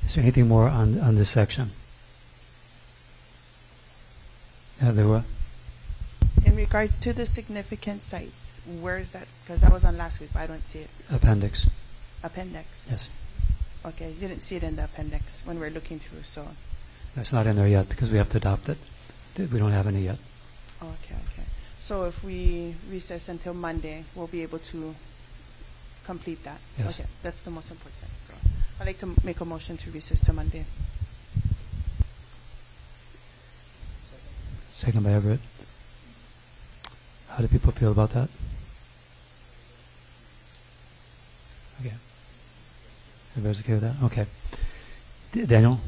Is there anything more on this section? Yeah, there were. In regards to the significant sites, where is that? Because that was on last week, but I don't see it. Appendix. Appendix? Yes. Okay, you didn't see it in the appendix when we're looking through, so. That's not in there yet because we have to adopt it. We don't have any yet. Okay. So if we recess until Monday, we'll be able to complete that? Yes. Okay, that's the most important. So I'd like to make a motion to recess to Monday. Second by Everett. How do people feel about that? Okay. Everybody's okay with that? Okay. Daniel?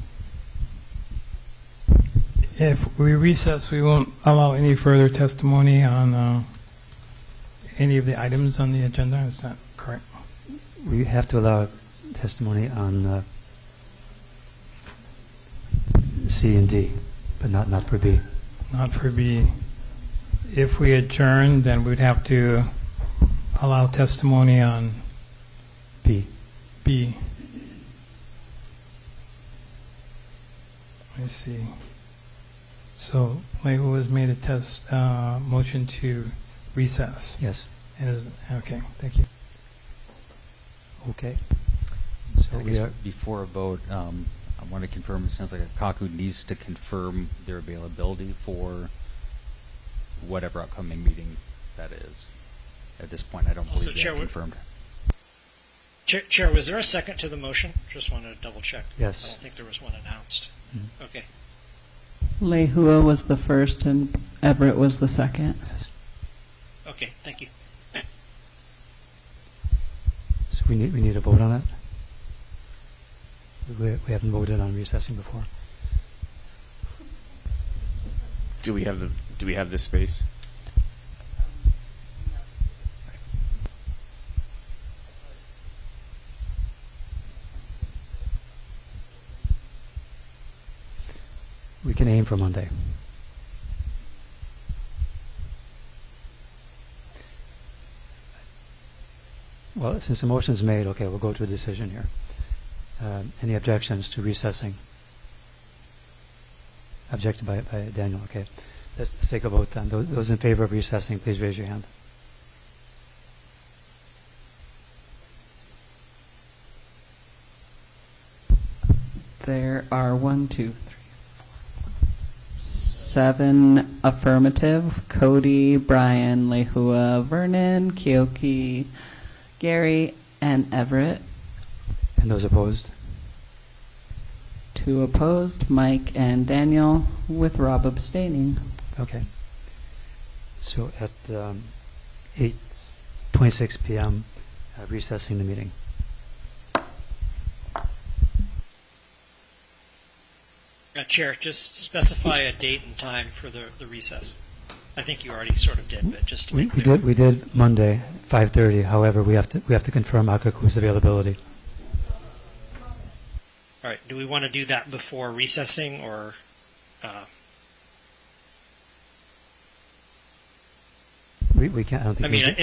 If we recess, we won't allow any further testimony on any of the items on the agenda. Is that correct? We have to allow testimony on C and D, but not for B. Not for B. If we adjourn, then we'd have to allow testimony on B. B. I see. So, Lehu has made a motion to recess. Yes. Okay, thank you. Okay. So I guess before a vote, I want to confirm, it sounds like Kaku needs to confirm their availability for whatever upcoming meeting that is. At this point, I don't Also, believe they Chair, have confirmed. Chair, was there a second to the motion? Just wanted to double check. Yes. I don't think there was one announced. Mm-hmm. Okay. Lehua was the first and Everett was the second. Yes. Okay, thank you. So we need a vote on it? We haven't voted on recessing before. Do we have this space? We can aim for Monday. Well, since the motion is made, okay, we'll go to a decision here. Any objections to recessing? Objected by Daniel, okay. Let's take a vote then. Those in favor of recessing, please raise your hand. There are 7 affirmative. Cody, Brian, Lehua, Vernon, Keoki, Gary, and Everett. And those opposed? 2 opposed, Mike and Daniel, with Rob abstaining. Okay. So at 8:26 p.m., recessing the meeting. Chair, just specify a date and time for the recess. I think you already sort of did, but just to make clear. We did Monday, 5:30. However, we have to confirm Akaku's availability. do we want to do that before recessing, or? We can't. I don't think. I mean,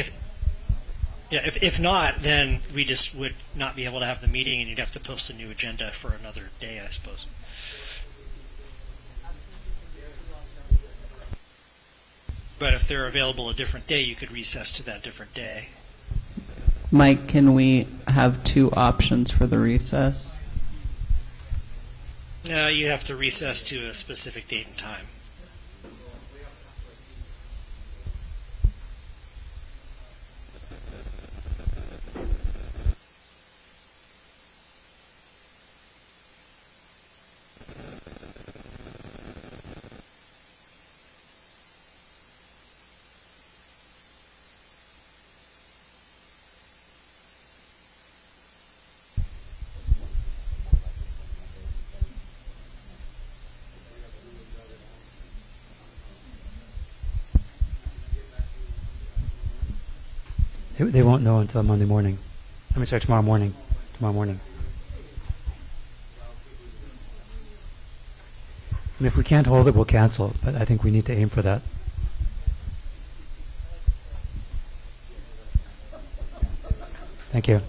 if not, then we just would not be able to have the meeting, and you'd have to post a new agenda for another day, I suppose. But if they're available a different day, you could recess to that different day. Mike, can we have two options for the recess? No, you have to recess to a specific date and time. They won't know until Monday morning. I mean, sorry, tomorrow morning. Tomorrow morning. I mean, if we can't hold it, we'll cancel. But I think we need to aim for that. Thank you.